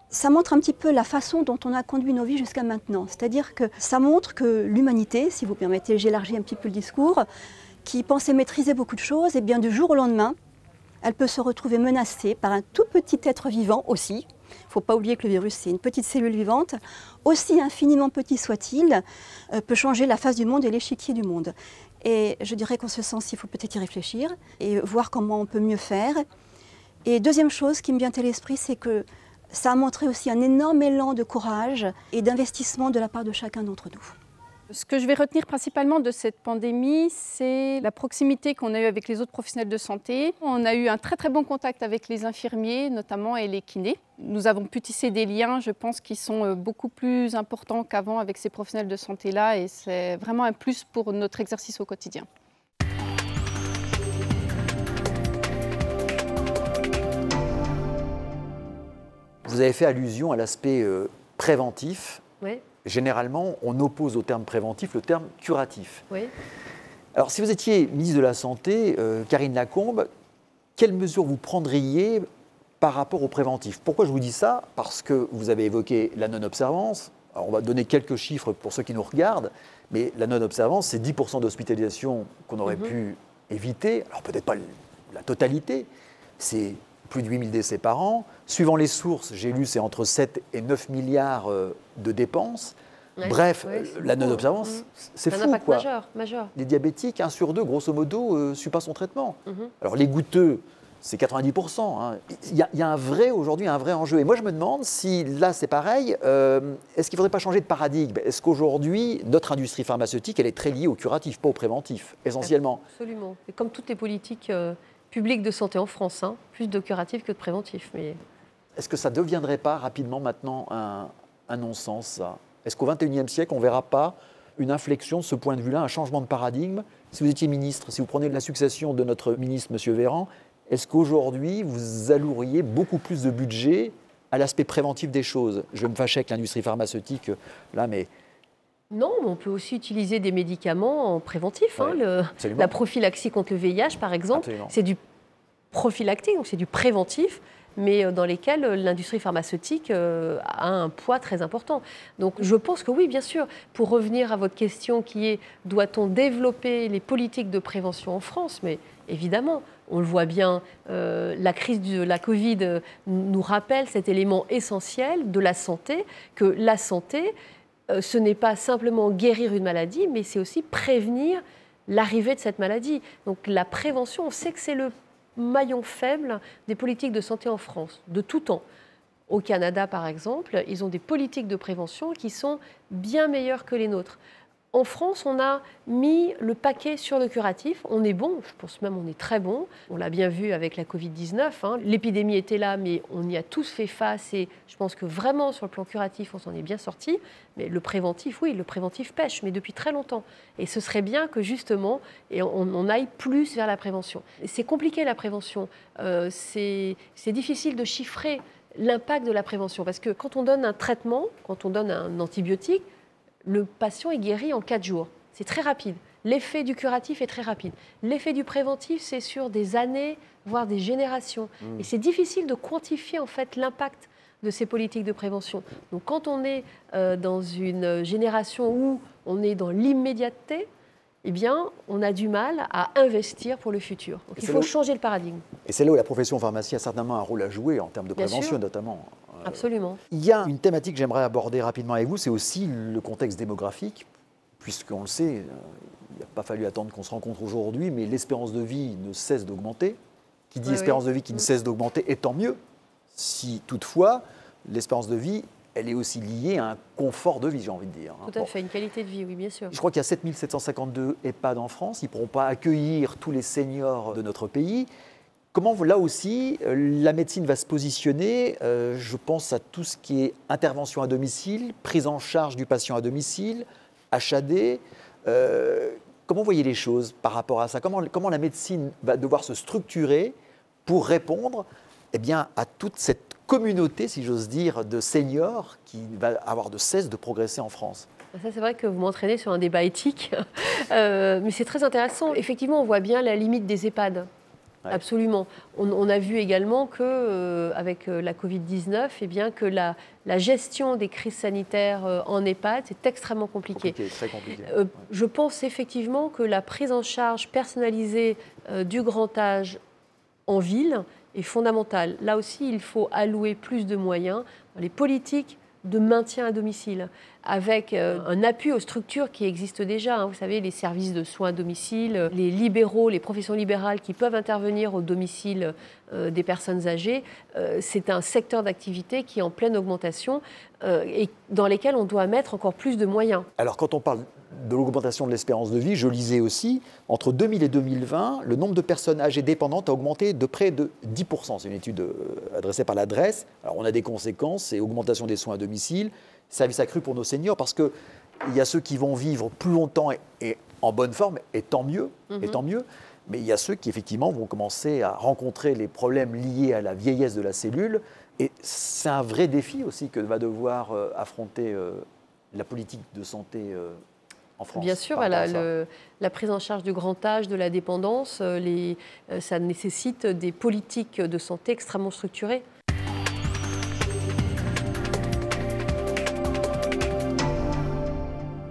Ça montre un petit peu la façon dont on a conduit nos vies jusqu'à maintenant. C'est-à-dire que ça montre que l'humanité, si vous permettez, j'élargis un petit peu le discours, qui pensait maîtriser beaucoup de choses, et bien du jour au lendemain, elle peut se retrouver menacée par un tout petit être vivant aussi. Il ne faut pas oublier que le virus, c'est une petite cellule vivante. Aussi infiniment petit soit-il, peut changer la face du monde et l'échiquier du monde. Et je dirais qu'en ce sens, il faut peut-être y réfléchir et voir comment on peut mieux faire. Et deuxième chose qui me vient à l'esprit, c'est que ça a montré aussi un énorme élan de courage et d'investissement de la part de chacun d'entre nous. Ce que je vais retenir principalement de cette pandémie, c'est la proximité qu'on a eue avec les autres professionnels de santé. On a eu un très très bon contact avec les infirmiers notamment et les kinés. Nous avons pu tisser des liens, je pense, qui sont beaucoup plus importants qu'avant avec ces professionnels de santé-là et c'est vraiment un plus pour notre exercice au quotidien. Vous Vous avez fait allusion à l'aspect préventif. Oui. Généralement, on oppose au terme préventif le terme curatif. Oui. Alors, si vous étiez ministre de la Santé, Karine Lacombe, quelles mesures vous prendriez par rapport au préventif? Pourquoi je vous dis ça? Parce que vous avez évoqué la non-observance. Alors, on va donner quelques chiffres pour ceux qui nous regardent, mais la non-observance, c'est 10% d'hospitalisation qu'on aurait pu éviter. Alors, peut-être pas la totalité, c'est plus de 8000 décès par an. Suivant les sources, j'ai lu, c'est entre 7 et 9 milliards de dépenses. Ouais, Bref, la beaucoup. non-observance, c'est fou, un impact quoi. majeur. Les diabétiques, 1 sur 2, grosso modo, ne suit pas son traitement. Alors, les goutteux, c'est 90%. Hein. Il y a aujourd'hui un vrai enjeu. Et moi, je me demande si, là, c'est pareil, est-ce qu'il ne faudrait pas changer de paradigme? Est-ce qu'aujourd'hui, notre industrie pharmaceutique, elle est très liée au curatif, pas au préventif, essentiellement? Absolument. Et comme toutes les politiques publiques de santé en France, hein, plus de curatif que de préventif. Mais... Est-ce que ça ne deviendrait pas rapidement maintenant un non-sens, ça? Est-ce qu'au XXIe siècle, on ne verra pas une inflexion de ce point de vue-là, un changement de paradigme? Si vous étiez ministre, si vous prenez la succession de notre ministre, M. Véran, est-ce qu'aujourd'hui, vous alloueriez beaucoup plus de budget à l'aspect préventif des choses? Je vais me fâcher avec l'industrie pharmaceutique, là, mais... Non, mais on peut aussi utiliser des médicaments en préventif. Ouais, la prophylaxie contre le VIH, par exemple, c'est du prophylactique, donc c'est du préventif, mais dans lesquels l'industrie pharmaceutique a un poids très important. Donc je pense que oui, bien sûr. Pour revenir à votre question qui est, doit-on développer les politiques de prévention en France? Mais évidemment, on le voit bien, la crise de la Covid nous rappelle cet élément essentiel de la santé, que la santé, ce n'est pas simplement guérir une maladie, mais c'est aussi prévenir l'arrivée de cette maladie. Donc la prévention, on sait que c'est le maillon faible des politiques de santé en France, de tout temps. Au Canada, par exemple, ils ont des politiques de prévention qui sont bien meilleures que les nôtres. En France, on a mis le paquet sur le curatif. On est bon, je pense même on est très bon. On l'a bien vu avec la Covid-19. Hein. L'épidémie était là, mais on y a tous fait face. Et je pense que vraiment, sur le plan curatif, on s'en est bien sorti. Mais le préventif, oui, le préventif pêche, mais depuis très longtemps. Et ce serait bien que, justement, on aille plus vers la prévention. C'est compliqué, la prévention. C'est difficile de chiffrer l'impact de la prévention. Parce que quand on donne un traitement, quand on donne un antibiotique, le patient est guéri en 4 jours. C'est très rapide. L'effet du curatif est très rapide. L'effet du préventif, c'est sur des années, voire des générations. Et c'est difficile de quantifier en fait l'impact de ces politiques de prévention. Donc quand on est dans une génération où on est dans l'immédiateté, eh bien, on a du mal à investir pour le futur. Donc il faut changer le paradigme. Et c'est là où la profession pharmacie a certainement un rôle à jouer en termes de prévention notamment. Absolument. Il y a une thématique que j'aimerais aborder rapidement avec vous, c'est aussi le contexte démographique, puisqu'on le sait, il n'a pas fallu attendre qu'on se rencontre aujourd'hui, mais l'espérance de vie ne cesse d'augmenter. Qui dit espérance de vie qui ne cesse d'augmenter, et tant mieux, si toutefois l'espérance de vie, elle est aussi liée à un confort de vie, j'ai envie de dire. Tout à fait, une qualité de vie, oui, bien sûr. Je crois qu'il y a 7752 EHPAD en France, ils ne pourront pas accueillir tous les seniors de notre pays. Comment, là aussi, la médecine va se positionner? Je pense à tout ce qui est intervention à domicile, prise en charge du patient à domicile, HAD. Comment vous voyez les choses par rapport à ça? Comment la médecine va devoir se structurer pour répondre à toute cette communauté, si j'ose dire, de seniors qui va avoir de cesse de progresser en France? Ça, c'est vrai que vous m'entraînez sur un débat éthique, mais c'est très intéressant. Effectivement, on voit bien la limite des EHPAD. Ouais. Absolument. On a vu également qu'avec la Covid-19, que la gestion des crises sanitaires en EHPAD, c'est extrêmement compliqué. Très compliqué. Je pense effectivement que la prise en charge personnalisée du grand âge en ville est fondamentale. Là aussi, il faut allouer plus de moyens dans les politiques de maintien à domicile, avec un appui aux structures qui existent déjà. Hein. Vous savez, les services de soins à domicile, les libéraux, les professions libérales qui peuvent intervenir au domicile des personnes âgées. C'est un secteur d'activité qui est en pleine augmentation et dans lesquels on doit mettre encore plus de moyens. Alors, quand on parle de l'augmentation de l'espérance de vie, je lisais aussi, entre 2000 et 2020, le nombre de personnes âgées dépendantes a augmenté de près de 10%. C'est une étude adressée par l'adresse. Alors, on a des conséquences, c'est augmentation des soins à domicile, service accru pour nos seniors, parce qu'il y a ceux qui vont vivre plus longtemps et en bonne forme, et tant mieux, mais il y a ceux qui, effectivement, vont commencer à rencontrer les problèmes liés à la vieillesse de la cellule, Et c'est un vrai défi aussi que va devoir affronter la politique de santé en France. Bien sûr, la prise en charge du grand âge, de la dépendance, ça nécessite des politiques de santé extrêmement structurées.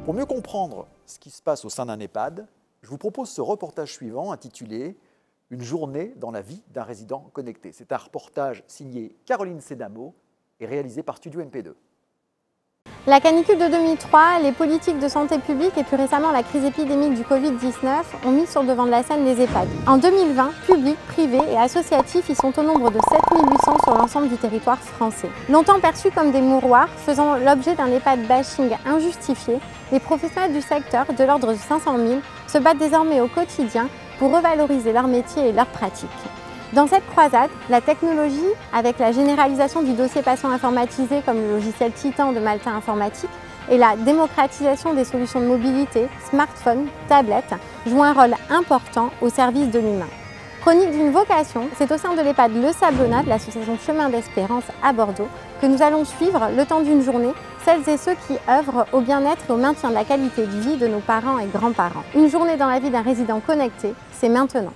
Pour mieux comprendre ce qui se passe au sein d'un EHPAD, je vous propose ce reportage suivant intitulé « Une journée dans la vie d'un résident connecté ». C'est un reportage signé Caroline Sedamo et réalisé par Studio MP2. La canicule de 2003, les politiques de santé publique et plus récemment la crise épidémique du Covid-19 ont mis sur le devant de la scène les EHPAD. En 2020, publics, privés et associatifs y sont au nombre de 7800 sur l'ensemble du territoire français. Longtemps perçus comme des mouroirs, faisant l'objet d'un EHPAD bashing injustifié, les professionnels du secteur, de l'ordre de 500 000, se battent désormais au quotidien pour revaloriser leur métier et leurs pratiques. Dans cette croisade, la technologie, avec la généralisation du dossier patient informatisé comme le logiciel Titan de Malta Informatique et la démocratisation des solutions de mobilité, smartphones, tablettes, jouent un rôle important au service de l'humain. Chronique d'une vocation, c'est au sein de l'EHPAD Le Sablonnat de l'association Chemin d'Espérance à Bordeaux que nous allons suivre, le temps d'une journée, celles et ceux qui œuvrent au bien-être et au maintien de la qualité de vie de nos parents et grands-parents. Une journée dans la vie d'un résident connecté, c'est maintenant.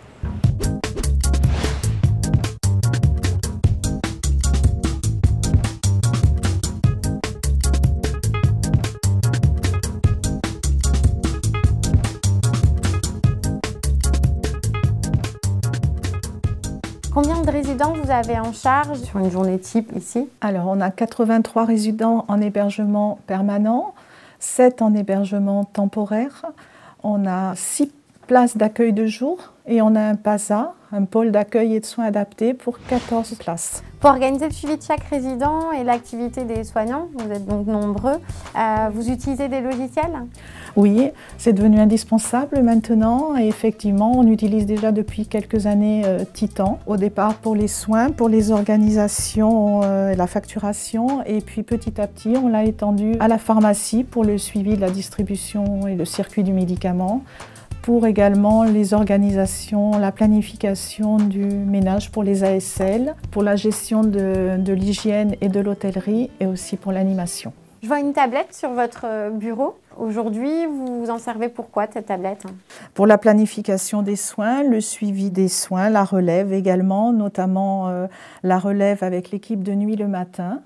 Combien de résidents vous avez en charge sur une journée type ici? Alors, on a 83 résidents en hébergement permanent, 7 en hébergement temporaire. On a 6 places d'accueil de jour et on a un PASA, un pôle d'accueil et de soins adaptés pour 14 places. Pour organiser le suivi de chaque résident et l'activité des soignants, vous êtes donc nombreux, vous utilisez des logiciels? Oui, c'est devenu indispensable maintenant et effectivement, on utilise déjà depuis quelques années Titan. Au départ pour les soins, pour les organisations et la facturation et puis petit à petit, on l'a étendu à la pharmacie pour le suivi de la distribution et le circuit du médicament, pour également les organisations, la planification du ménage pour les ASL, pour la gestion de l'hygiène et de l'hôtellerie et aussi pour l'animation. Je vois une tablette sur votre bureau. Aujourd'hui, vous vous en servez pour quoi, cette tablette? Pour la planification des soins, le suivi des soins, la relève également, notamment la relève avec l'équipe de nuit le matin.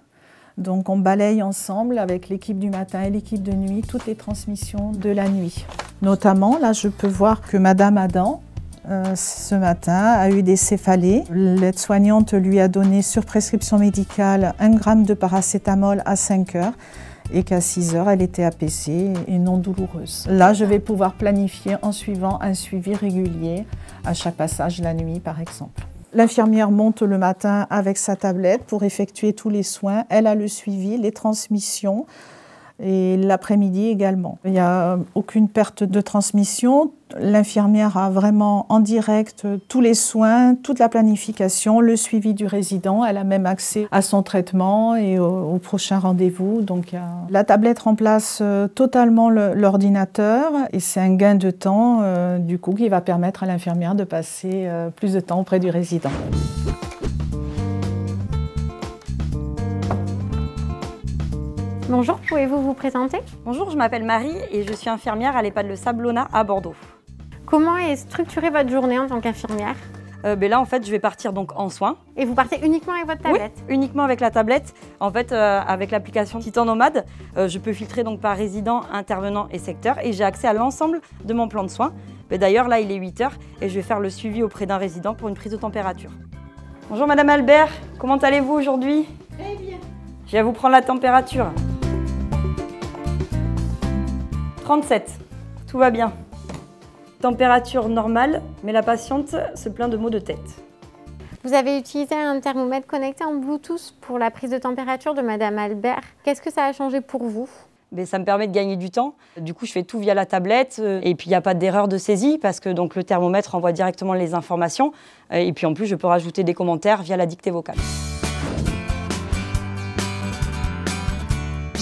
Donc on balaye ensemble avec l'équipe du matin et l'équipe de nuit toutes les transmissions de la nuit. Notamment, là je peux voir que Madame Adam, ce matin, a eu des céphalées. L'aide-soignante lui a donné sur prescription médicale 1 gramme de paracétamol à 5 heures et qu'à 6 heures, elle était apaisée et non douloureuse. Là, je vais pouvoir planifier en suivant un suivi régulier à chaque passage la nuit, par exemple. L'infirmière monte le matin avec sa tablette pour effectuer tous les soins. Elle a le suivi, les transmissions et l'après-midi également. Il n'y a aucune perte de transmission. L'infirmière a vraiment en direct tous les soins, toute la planification, le suivi du résident. Elle a même accès à son traitement et au prochain rendez-vous. Donc, la tablette remplace totalement l'ordinateur et c'est un gain de temps du coup qui va permettre à l'infirmière de passer plus de temps auprès du résident. Bonjour, pouvez-vous vous présenter? Bonjour, je m'appelle Marie et je suis infirmière à l'EHPAD Le Sablonnat à Bordeaux. Comment est structurée votre journée en tant qu'infirmière? Là, en fait, je vais partir donc en soins. Et vous partez uniquement avec votre tablette? Oui, uniquement avec la tablette. En fait, avec l'application Titan Nomade, je peux filtrer donc par résident, intervenant et secteur et j'ai accès à l'ensemble de mon plan de soins. D'ailleurs, là, il est 8 h et je vais faire le suivi auprès d'un résident pour une prise de température. Bonjour Madame Albert, comment allez-vous aujourd'hui? Très bien. Je vais vous prendre la température. 37, tout va bien. Température normale, mais la patiente se plaint de maux de tête. Vous avez utilisé un thermomètre connecté en Bluetooth pour la prise de température de Madame Albert. Qu'est-ce que ça a changé pour vous? Ça me permet de gagner du temps. Du coup, je fais tout via la tablette et puis il n'y a pas d'erreur de saisie parce que donc, le thermomètre envoie directement les informations. Et puis en plus, je peux rajouter des commentaires via la dictée vocale.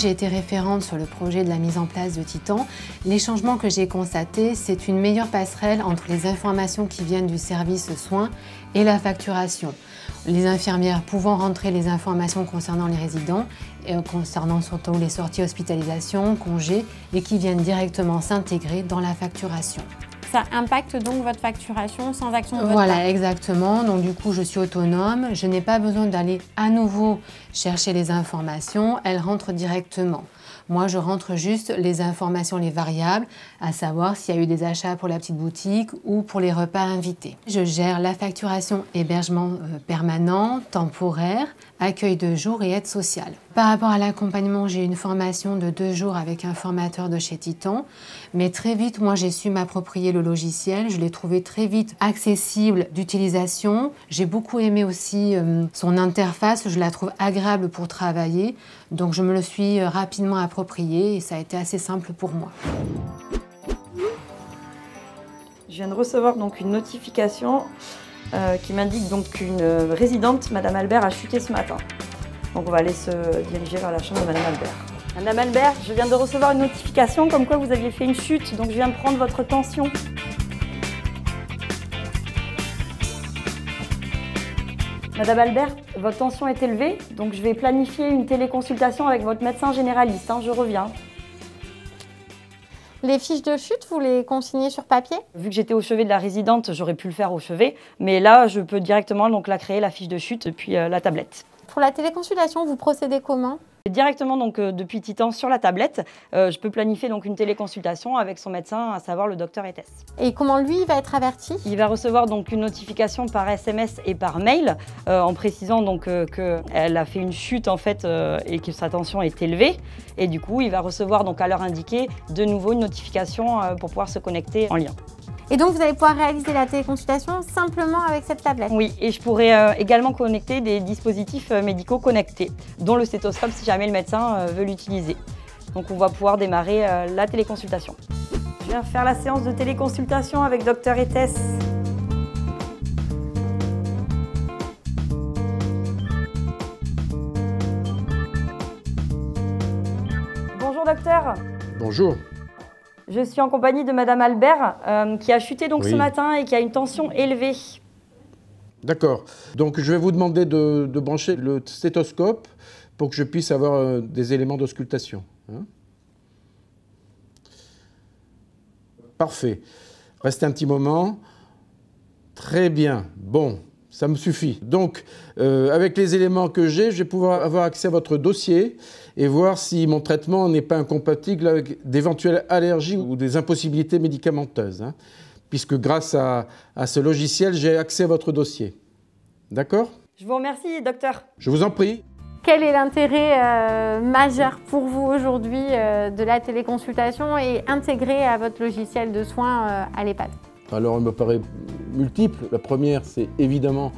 J'ai été référente sur le projet de la mise en place de Titan. Les changements que j'ai constatés, c'est une meilleure passerelle entre les informations qui viennent du service soins et la facturation. Les infirmières pouvant rentrer les informations concernant les résidents, et concernant surtout les sorties hospitalisation, congés, et qui viennent directement s'intégrer dans la facturation. Ça impacte donc votre facturation sans action de votre part. Voilà, exactement. Donc du coup, je suis autonome. Je n'ai pas besoin d'aller à nouveau chercher les informations. Elles rentrent directement. Moi, je rentre juste les informations, les variables, à savoir s'il y a eu des achats pour la petite boutique ou pour les repas invités. Je gère la facturation hébergement permanent, temporaire, accueil de jour et aide sociale. Par rapport à l'accompagnement, j'ai eu une formation de 2 jours avec un formateur de chez Titan. Mais très vite, moi, j'ai su m'approprier le logiciel. Je l'ai trouvé très vite accessible d'utilisation. J'ai beaucoup aimé aussi son interface. Je la trouve agréable pour travailler. Donc, je me le suis rapidement approprié et ça a été assez simple pour moi. Je viens de recevoir donc une notification qui m'indique donc qu'une résidente, Madame Albert, a chuté ce matin. Donc on va aller se diriger vers la chambre de Madame Albert. Madame Albert, je viens de recevoir une notification comme quoi vous aviez fait une chute, donc je viens de prendre votre tension. Madame Albert, votre tension est élevée, donc je vais planifier une téléconsultation avec votre médecin généraliste, je reviens. Les fiches de chute, vous les consignez sur papier? Vu que j'étais au chevet de la résidente, j'aurais pu le faire au chevet, mais là, je peux directement donc, la créer, la fiche de chute, depuis la tablette. Pour la téléconsultation, vous procédez comment? Directement donc, depuis Titan sur la tablette, je peux planifier donc, une téléconsultation avec son médecin, à savoir le docteur Etes. Et comment lui va être averti? Il va recevoir donc, une notification par SMS et par mail en précisant qu'elle a fait une chute en fait, et que sa tension est élevée. Et du coup, il va recevoir donc, à l'heure indiquée de nouveau une notification pour pouvoir se connecter en lien. Et donc, vous allez pouvoir réaliser la téléconsultation simplement avec cette tablette? Oui, et je pourrais également connecter des dispositifs médicaux connectés, dont le stéthoscope si jamais le médecin veut l'utiliser. Donc, on va pouvoir démarrer la téléconsultation. Je viens faire la séance de téléconsultation avec Dr Etes. Bonjour docteur. Bonjour. Je suis en compagnie de Madame Albert qui a chuté donc ce matin et qui a une tension élevée. D'accord. Donc je vais vous demander de brancher le stéthoscope pour que je puisse avoir des éléments d'auscultation. Parfait. Restez un petit moment. Très bien. Bon, ça me suffit. Donc, avec les éléments que j'ai, je vais pouvoir avoir accès à votre dossier et voir si mon traitement n'est pas incompatible avec d'éventuelles allergies ou des impossibilités médicamenteuses. Puisque grâce à ce logiciel, j'ai accès à votre dossier. D'accord? Je vous remercie, docteur. Je vous en prie. Quel est l'intérêt majeur pour vous aujourd'hui de la téléconsultation et intégrée à votre logiciel de soins à l'EHPAD? Alors, elle me paraît multiple. La première, c'est évidemment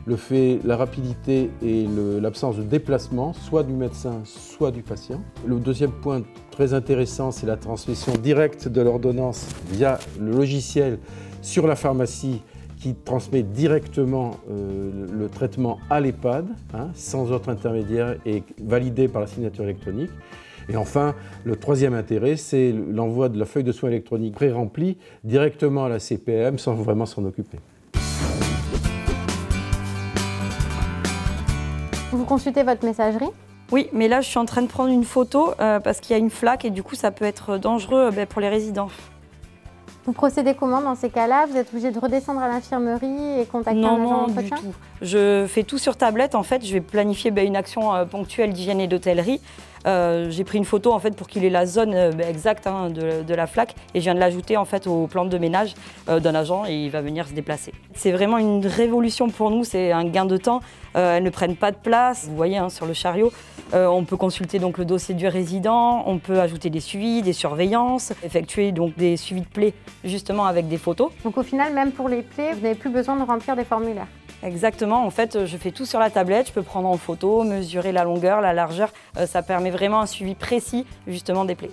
la rapidité et l'absence de déplacement, soit du médecin, soit du patient. Le deuxième point très intéressant, c'est la transmission directe de l'ordonnance via le logiciel sur la pharmacie qui transmet directement le traitement à l'EHPAD, sans autre intermédiaire et validé par la signature électronique. Et enfin, le troisième intérêt, c'est l'envoi de la feuille de soins électronique pré-remplie directement à la CPM sans vraiment s'en occuper. Vous consultez votre messagerie? Oui, mais là, je suis en train de prendre une photo parce qu'il y a une flaque et du coup, ça peut être dangereux pour les résidents. Vous procédez comment dans ces cas-là? Vous êtes obligé de redescendre à l'infirmerie et contacter un agent d'entretien? Non, du tout. Je fais tout sur tablette. En fait, je vais planifier une action ponctuelle d'hygiène et d'hôtellerie. J'ai pris une photo en fait, pour qu'il ait la zone exacte de la flaque et je viens de l'ajouter en fait, aux plantes de ménage d'un agent et il va venir se déplacer. C'est vraiment une révolution pour nous, c'est un gain de temps. Elles ne prennent pas de place. Vous voyez sur le chariot, on peut consulter donc, le dossier du résident, on peut ajouter des suivis, des surveillances, effectuer donc, des suivis de plaies justement avec des photos. Donc au final, même pour les plaies, vous n'avez plus besoin de remplir des formulaires? Exactement, en fait, je fais tout sur la tablette, je peux prendre en photo, mesurer la longueur, la largeur, ça permet vraiment un suivi précis justement des plaies.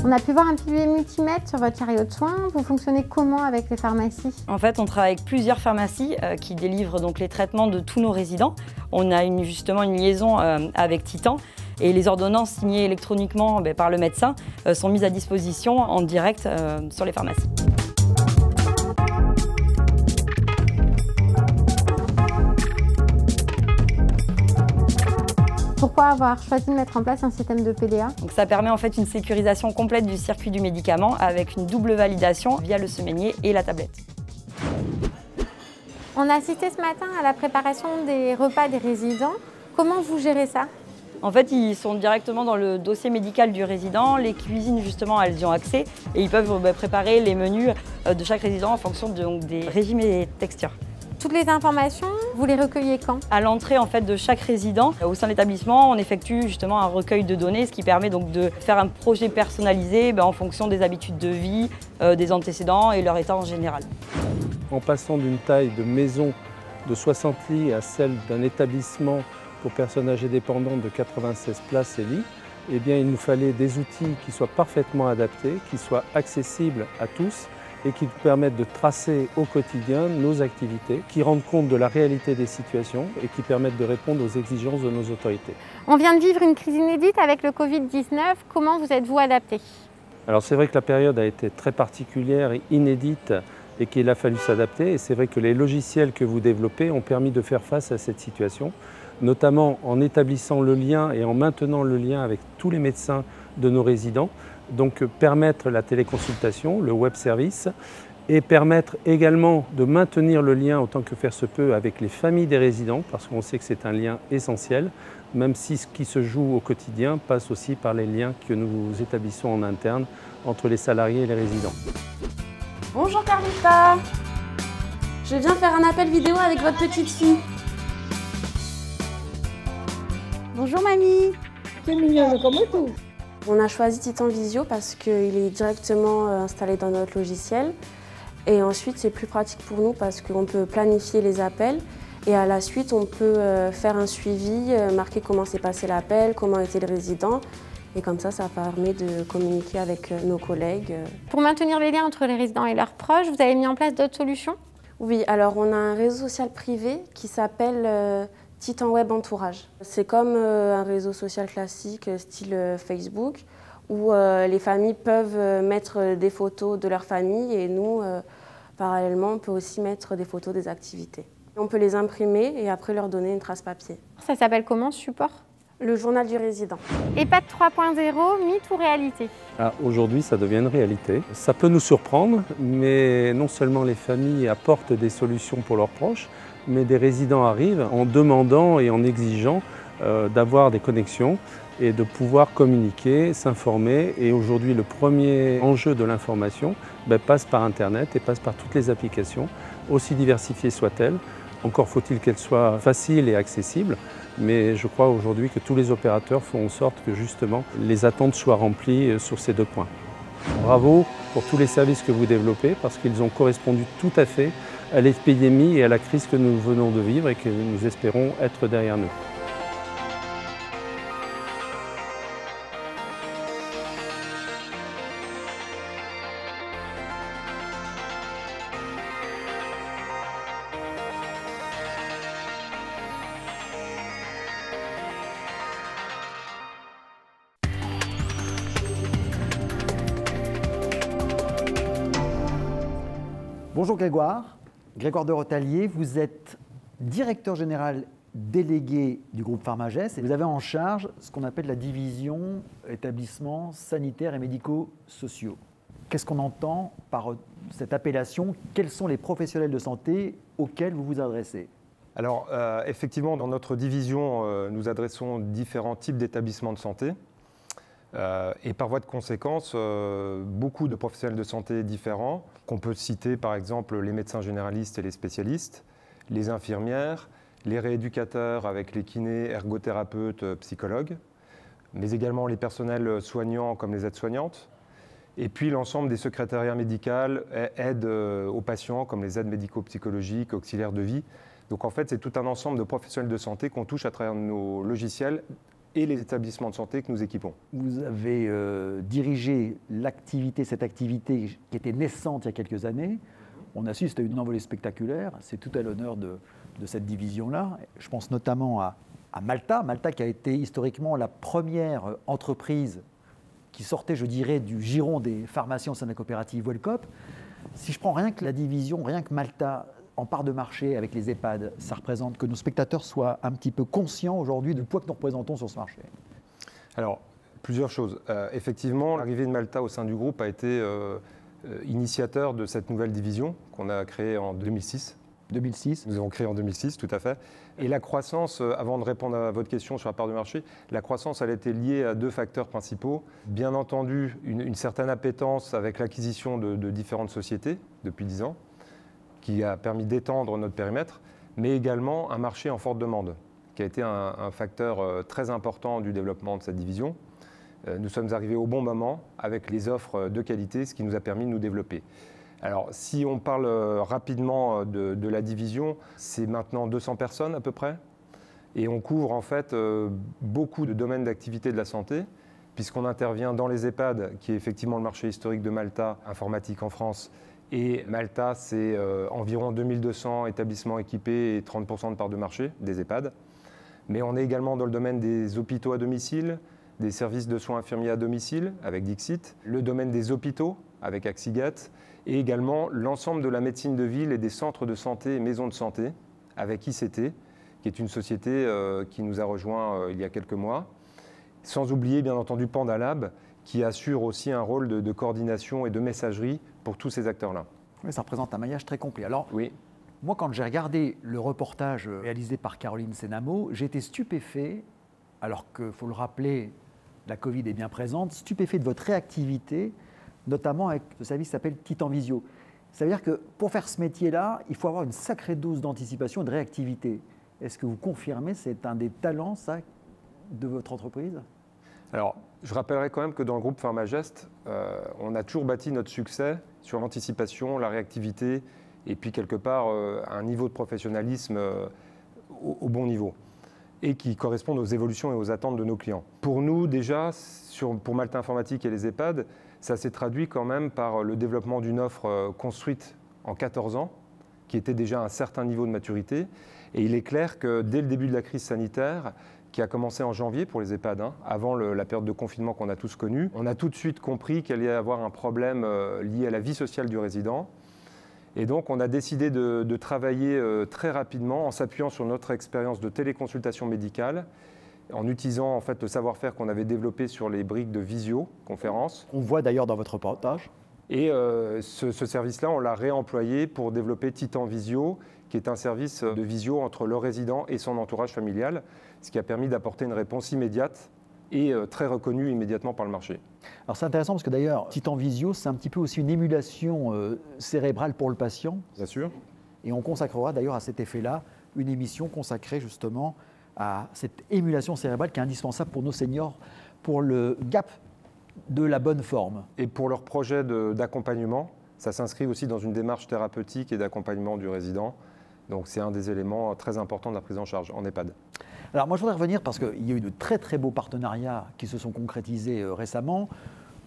On a pu voir un pilier multimètre sur votre chariot de soins. Vous fonctionnez comment avec les pharmacies? En fait, on travaille avec plusieurs pharmacies qui délivrent donc les traitements de tous nos résidents. On a justement une liaison avec Titan et les ordonnances signées électroniquement par le médecin sont mises à disposition en direct sur les pharmacies. Pourquoi avoir choisi de mettre en place un système de PDA? Donc ça permet en fait une sécurisation complète du circuit du médicament avec une double validation via le semainier et la tablette. On a assisté ce matin à la préparation des repas des résidents. Comment vous gérez ça? En fait, ils sont directement dans le dossier médical du résident. Les cuisines, justement, elles y ont accès et ils peuvent préparer les menus de chaque résident en fonction des régimes et textures. Toutes les informations, vous les recueillez quand? À l'entrée en fait, de chaque résident, au sein de l'établissement, on effectue justement un recueil de données, ce qui permet donc de faire un projet personnalisé en fonction des habitudes de vie, des antécédents et leur état en général. En passant d'une taille de maison de 60 lits à celle d'un établissement pour personnes âgées dépendantes de 96 places et lits, eh bien, il nous fallait des outils qui soient parfaitement adaptés, qui soient accessibles à tous et qui nous permettent de tracer au quotidien nos activités, qui rendent compte de la réalité des situations et qui permettent de répondre aux exigences de nos autorités. On vient de vivre une crise inédite avec le Covid-19. Comment vous êtes-vous adapté? Alors c'est vrai que la période a été très particulière et inédite et qu'il a fallu s'adapter. Et c'est vrai que les logiciels que vous développez ont permis de faire face à cette situation, notamment en établissant le lien et en maintenant le lien avec tous les médecins de nos résidents. Donc permettre la téléconsultation, le web service, et permettre également de maintenir le lien autant que faire se peut avec les familles des résidents, parce qu'on sait que c'est un lien essentiel, même si ce qui se joue au quotidien passe aussi par les liens que nous établissons en interne entre les salariés et les résidents. Bonjour Carlita, je viens faire un appel vidéo avec votre petite fille. Bonjour mamie. C'est mignon, comment tout? On a choisi Titan Visio parce qu'il est directement installé dans notre logiciel. Et ensuite, c'est plus pratique pour nous parce qu'on peut planifier les appels. Et à la suite, on peut faire un suivi, marquer comment s'est passé l'appel, comment était le résident. Et comme ça permet de communiquer avec nos collègues. Pour maintenir les liens entre les résidents et leurs proches, vous avez mis en place d'autres solutions? Oui, alors on a un réseau social privé qui s'appelle Titan Web Entourage. C'est comme un réseau social classique, style Facebook, où les familles peuvent mettre des photos de leur famille et nous, parallèlement, on peut aussi mettre des photos des activités. On peut les imprimer et après leur donner une trace papier. Ça s'appelle comment ce support? Le journal du résident. EHPAD 3.0, mythe ou réalité? Aujourd'hui, ça devient une réalité. Ça peut nous surprendre, mais non seulement les familles apportent des solutions pour leurs proches, mais des résidents arrivent en demandant et en exigeant d'avoir des connexions et de pouvoir communiquer, s'informer. Et aujourd'hui, le premier enjeu de l'information passe par Internet et passe par toutes les applications, aussi diversifiées soient-elles. Encore faut-il qu'elles soient faciles et accessibles, mais je crois aujourd'hui que tous les opérateurs font en sorte que justement les attentes soient remplies sur ces deux points. Bravo pour tous les services que vous développez parce qu'ils ont correspondu tout à fait à l'épidémie et à la crise que nous venons de vivre et que nous espérons être derrière nous. Bonjour Grégoire. Grégoire de Rotalier, vous êtes directeur général délégué du groupe Pharmagest et vous avez en charge ce qu'on appelle la division établissements sanitaires et médico-sociaux. Qu'est-ce qu'on entend par cette appellation? Quels sont les professionnels de santé auxquels vous vous adressez? Alors, effectivement, dans notre division, nous adressons différents types d'établissements de santé. Et par voie de conséquence, beaucoup de professionnels de santé différents, qu'on peut citer par exemple les médecins généralistes et les spécialistes, les infirmières, les rééducateurs avec les kinés, ergothérapeutes, psychologues, mais également les personnels soignants comme les aides-soignantes, et puis l'ensemble des secrétariats médicaux, aides aux patients comme les aides médico-psychologiques, auxiliaires de vie. Donc en fait, c'est tout un ensemble de professionnels de santé qu'on touche à travers nos logiciels et les établissements de santé que nous équipons. Vous avez dirigé cette activité qui était naissante il y a quelques années. On assiste à une envolée spectaculaire. C'est tout à l'honneur de cette division-là. Je pense notamment à Malta. Malta qui a été historiquement la première entreprise qui sortait, je dirais, du giron des pharmaciens au sein de la coopérative Wellcop. Si je prends rien que la division, rien que Malta, en part de marché avec les EHPAD, ça représente que nos spectateurs soient un petit peu conscients aujourd'hui du poids que nous représentons sur ce marché. Alors, plusieurs choses. Effectivement, l'arrivée de Malta au sein du groupe a été initiateur de cette nouvelle division qu'on a créée en 2006. 2006. Nous avons créé en 2006, tout à fait. Et la croissance, avant de répondre à votre question sur la part de marché, la croissance, elle a été liée à 2 facteurs principaux. Bien entendu, une certaine appétence avec l'acquisition de différentes sociétés depuis 10 ans, qui a permis d'étendre notre périmètre, mais également un marché en forte demande, qui a été un facteur très important du développement de cette division. Nous sommes arrivés au bon moment avec les offres de qualité, ce qui nous a permis de nous développer. Alors, si on parle rapidement de la division, c'est maintenant 200 personnes à peu près. Et on couvre en fait beaucoup de domaines d'activité de la santé, puisqu'on intervient dans les EHPAD, qui est effectivement le marché historique de Malta, informatique en France. Et Malta, c'est environ 2200 établissements équipés et 30% de part de marché des EHPAD. Mais on est également dans le domaine des hôpitaux à domicile, des services de soins infirmiers à domicile avec Dixit, le domaine des hôpitaux avec Axigat, et également l'ensemble de la médecine de ville et des centres de santé et maisons de santé avec ICT, qui est une société qui nous a rejoint il y a quelques mois. Sans oublier bien entendu Pandalab, qui assure aussi un rôle de coordination et de messagerie pour tous ces acteurs-là. Oui, ça représente un maillage très complet. Alors, oui. Moi, quand j'ai regardé le reportage réalisé par Caroline Sénamo, j'ai été stupéfait, alors qu'il faut le rappeler, la Covid est bien présente, stupéfait de votre réactivité, notamment avec ce service qui s'appelle Titan Visio. Ça veut dire que pour faire ce métier-là, il faut avoir une sacrée dose d'anticipation et de réactivité. Est-ce que vous confirmez, c'est un des talents, ça, de votre entreprise ? Alors, je rappellerai quand même que dans le groupe Pharmagest, on a toujours bâti notre succès sur l'anticipation, la réactivité et puis quelque part un niveau de professionnalisme au bon niveau et qui correspondent aux évolutions et aux attentes de nos clients. Pour nous, déjà, pour Malta Informatique et les EHPAD, ça s'est traduit quand même par le développement d'une offre construite en 14 ans, qui était déjà à un certain niveau de maturité. Et il est clair que dès le début de la crise sanitaire, qui a commencé en janvier pour les EHPAD, avant la période de confinement qu'on a tous connue, on a tout de suite compris qu'il allait y avoir un problème lié à la vie sociale du résident. Et donc, on a décidé de travailler très rapidement en s'appuyant sur notre expérience de téléconsultation médicale, en utilisant en fait le savoir-faire qu'on avait développé sur les briques de visioconférence. On voit d'ailleurs dans votre reportage. Et ce service-là, on l'a réemployé pour développer Titan Visio, qui est un service de visio entre le résident et son entourage familial, ce qui a permis d'apporter une réponse immédiate et très reconnue immédiatement par le marché. Alors c'est intéressant parce que d'ailleurs, Titan Visio, c'est un petit peu aussi une émulation cérébrale pour le patient. Bien sûr. Et on consacrera d'ailleurs à cet effet-là une émission consacrée justement à cette émulation cérébrale qui est indispensable pour nos seniors, pour le gap de la bonne forme. Et pour leur projet d'accompagnement, ça s'inscrit aussi dans une démarche thérapeutique et d'accompagnement du résident. Donc c'est un des éléments très importants de la prise en charge en EHPAD. Alors moi je voudrais revenir parce qu'il y a eu de très très beaux partenariats qui se sont concrétisés récemment.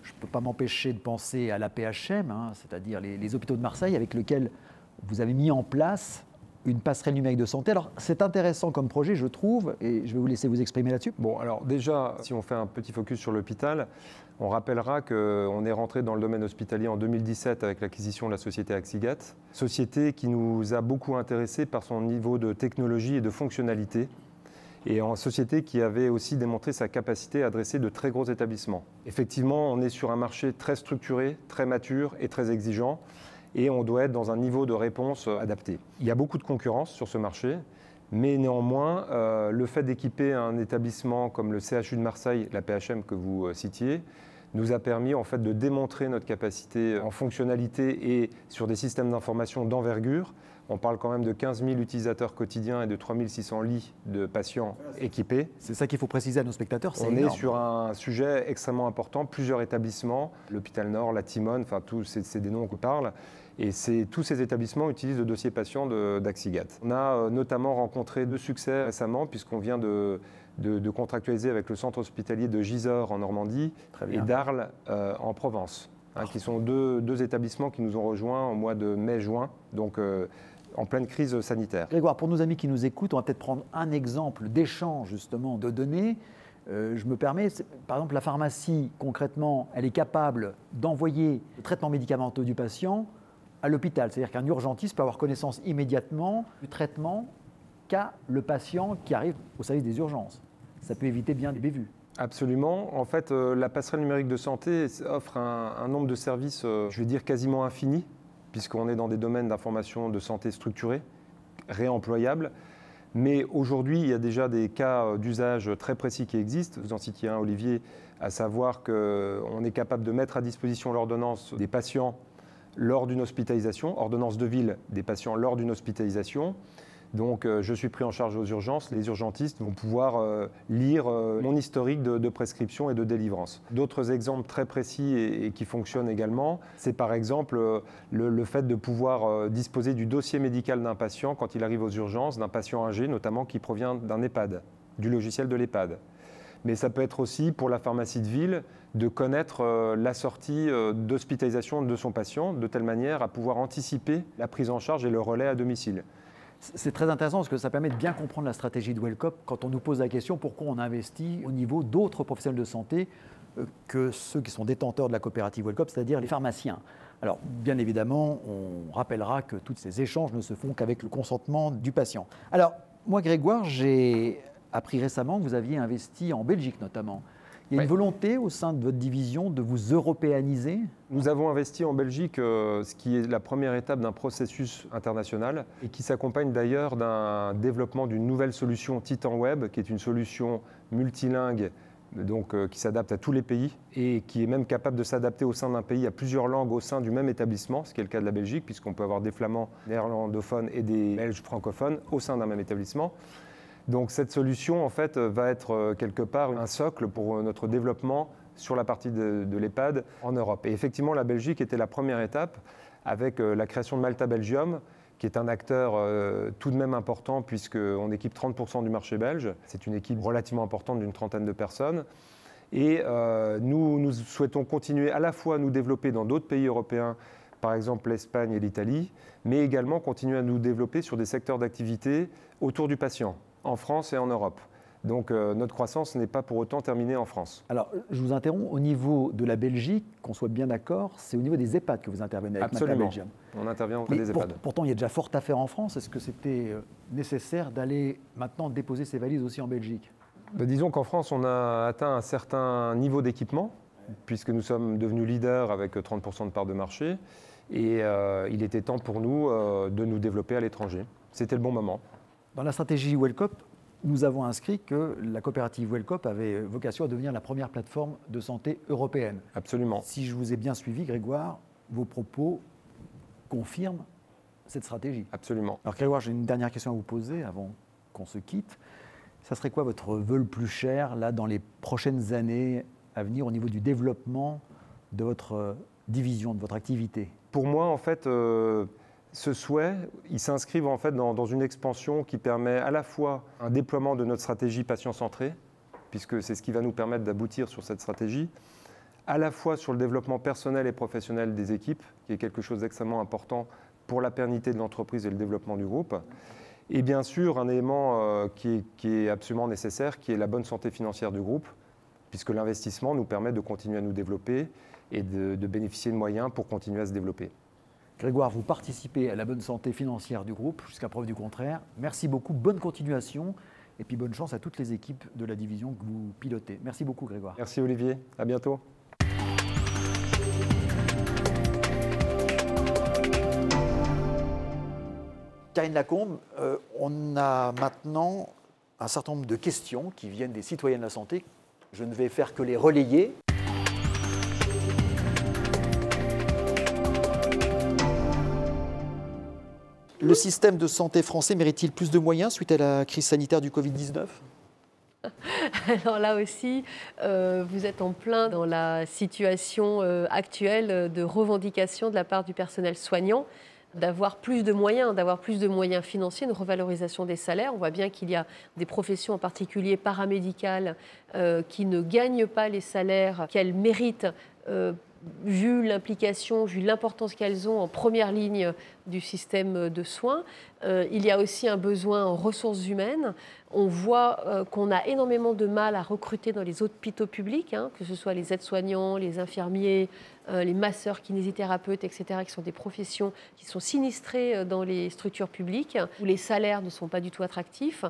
Je ne peux pas m'empêcher de penser à la PHM, c'est-à-dire les hôpitaux de Marseille avec lesquels vous avez mis en place une passerelle numérique de santé. Alors c'est intéressant comme projet je trouve et je vais vous laisser vous exprimer là-dessus. Bon alors déjà si on fait un petit focus sur l'hôpital, on rappellera qu'on est rentré dans le domaine hospitalier en 2017 avec l'acquisition de la société Axigat, société qui nous a beaucoup intéressés par son niveau de technologie et de fonctionnalité, et en société qui avait aussi démontré sa capacité à adresser de très gros établissements. Effectivement, on est sur un marché très structuré, très mature et très exigeant, et on doit être dans un niveau de réponse adapté. Il y a beaucoup de concurrence sur ce marché, mais néanmoins, le fait d'équiper un établissement comme le CHU de Marseille, la PHM que vous citiez, nous a permis en fait de démontrer notre capacité en fonctionnalité et sur des systèmes d'information d'envergure On parle quand même de 15 000 utilisateurs quotidiens et de 3 600 lits de patients équipés. C'est ça qu'il faut préciser à nos spectateurs, c'est On énorme. est sur un sujet extrêmement important, plusieurs établissements, l'hôpital Nord, la Timone, enfin tous c'est des noms qu'on parle. Et tous ces établissements utilisent le dossier patient d'Axigat. On a notamment rencontré 2 succès récemment puisqu'on vient de contractualiser avec le centre hospitalier de Gisors en Normandie et d'Arles en Provence, qui sont deux établissements qui nous ont rejoints au mois de mai-juin, donc en pleine crise sanitaire. Grégoire, pour nos amis qui nous écoutent, on va peut-être prendre un exemple d'échange justement de données. Je me permets, par exemple, la pharmacie, concrètement, elle est capable d'envoyer le traitement médicamenteux du patient à l'hôpital. C'est-à-dire qu'un urgentiste peut avoir connaissance immédiatement du traitement qu'a le patient qui arrive au service des urgences. Ça peut éviter bien des bévues. Absolument. En fait, la passerelle numérique de santé offre un nombre de services, je vais dire, quasiment infini, puisqu'on est dans des domaines d'information de santé structurés, réemployables. Mais aujourd'hui, il y a déjà des cas d'usage très précis qui existent. Vous en citiez un, Olivier, à savoir qu'on est capable de mettre à disposition l'ordonnance des patients lors d'une hospitalisation, ordonnance de ville des patients lors d'une hospitalisation. Donc je suis pris en charge aux urgences, les urgentistes vont pouvoir lire mon historique de prescription et de délivrance. D'autres exemples très précis et qui fonctionnent également, c'est par exemple le fait de pouvoir disposer du dossier médical d'un patient quand il arrive aux urgences, d'un patient âgé notamment qui provient d'un EHPAD, du logiciel de l'EHPAD. Mais ça peut être aussi pour la pharmacie de ville de connaître la sortie d'hospitalisation de son patient de telle manière à pouvoir anticiper la prise en charge et le relais à domicile. C'est très intéressant parce que ça permet de bien comprendre la stratégie de Wellcop quand on nous pose la question pourquoi on investit au niveau d'autres professionnels de santé que ceux qui sont détenteurs de la coopérative Wellcop, c'est-à-dire les pharmaciens. Alors, bien évidemment, on rappellera que tous ces échanges ne se font qu'avec le consentement du patient. Alors, moi, Grégoire, j'ai appris récemment que vous aviez investi en Belgique notamment. Il y a une volonté au sein de votre division de vous européaniser? Nous avons investi en Belgique, ce qui est la première étape d'un processus international et qui s'accompagne d'ailleurs d'un développement d'une nouvelle solution Titan Web, qui est une solution multilingue, donc qui s'adapte à tous les pays et qui est même capable de s'adapter au sein d'un pays à plusieurs langues au sein du même établissement, ce qui est le cas de la Belgique, puisqu'on peut avoir des Flamands néerlandophones et des Belges francophones au sein d'un même établissement. Donc cette solution, en fait, va être quelque part un socle pour notre développement sur la partie de l'EHPAD en Europe. Et effectivement, la Belgique était la première étape avec la création de Malta Belgium, qui est un acteur tout de même important puisqu'on équipe 30% du marché belge. C'est une équipe relativement importante d'une trentaine de personnes. Et nous souhaitons continuer à la fois à nous développer dans d'autres pays européens, par exemple l'Espagne et l'Italie, mais également continuer à nous développer sur des secteurs d'activité autour du patient, en France et en Europe. Donc notre croissance n'est pas pour autant terminée en France. Alors, je vous interromps, au niveau de la Belgique, qu'on soit bien d'accord, c'est au niveau des EHPAD que vous intervenez avec Malta Belgium. On intervient auprès des EHPAD. Pourtant, il y a déjà fort à faire en France. Est-ce que c'était nécessaire d'aller maintenant déposer ses valises aussi en Belgique? Disons qu'en France, on a atteint un certain niveau d'équipement, puisque nous sommes devenus leaders avec 30% de part de marché. Et il était temps pour nous de nous développer à l'étranger. C'était le bon moment. Dans la stratégie Wellcop, nous avons inscrit que la coopérative Wellcop avait vocation à devenir la première plateforme de santé européenne. Absolument. Si je vous ai bien suivi, Grégoire, vos propos confirment cette stratégie. Absolument. Alors Grégoire, j'ai une dernière question à vous poser avant qu'on se quitte. Ça serait quoi votre vœu le plus cher là, dans les prochaines années à venir au niveau du développement de votre division, de votre activité? Pour moi, en fait, ce souhait, il s'inscrit en fait dans une expansion qui permet à la fois un déploiement de notre stratégie patient-centrée, puisque c'est ce qui va nous permettre d'aboutir sur cette stratégie, à la fois sur le développement personnel et professionnel des équipes, qui est quelque chose d'extrêmement important pour la pérennité de l'entreprise et le développement du groupe, et bien sûr un élément qui est absolument nécessaire, qui est la bonne santé financière du groupe, puisque l'investissement nous permet de continuer à nous développer et de bénéficier de moyens pour continuer à se développer. Grégoire, vous participez à la bonne santé financière du groupe, jusqu'à preuve du contraire. Merci beaucoup, bonne continuation et puis bonne chance à toutes les équipes de la division que vous pilotez. Merci beaucoup Grégoire. Merci Olivier, à bientôt. Karine Lacombe, on a maintenant un certain nombre de questions qui viennent des citoyens de la santé. Je ne vais faire que les relayer. Le système de santé français mérite-t-il plus de moyens suite à la crise sanitaire du Covid-19 ? Alors là aussi, vous êtes en plein dans la situation actuelle de revendication de la part du personnel soignant d'avoir plus de moyens financiers, une revalorisation des salaires. On voit bien qu'il y a des professions, en particulier paramédicales, qui ne gagnent pas les salaires qu'elles méritent, vu l'implication, vu l'importance qu'elles ont en première ligne du système de soins. Il y a aussi un besoin en ressources humaines. On voit qu'on a énormément de mal à recruter dans les hôpitaux publics, que ce soit les aides-soignants, les infirmiers, les masseurs, kinésithérapeutes, etc., qui sont des professions qui sont sinistrées dans les structures publiques, où les salaires ne sont pas du tout attractifs.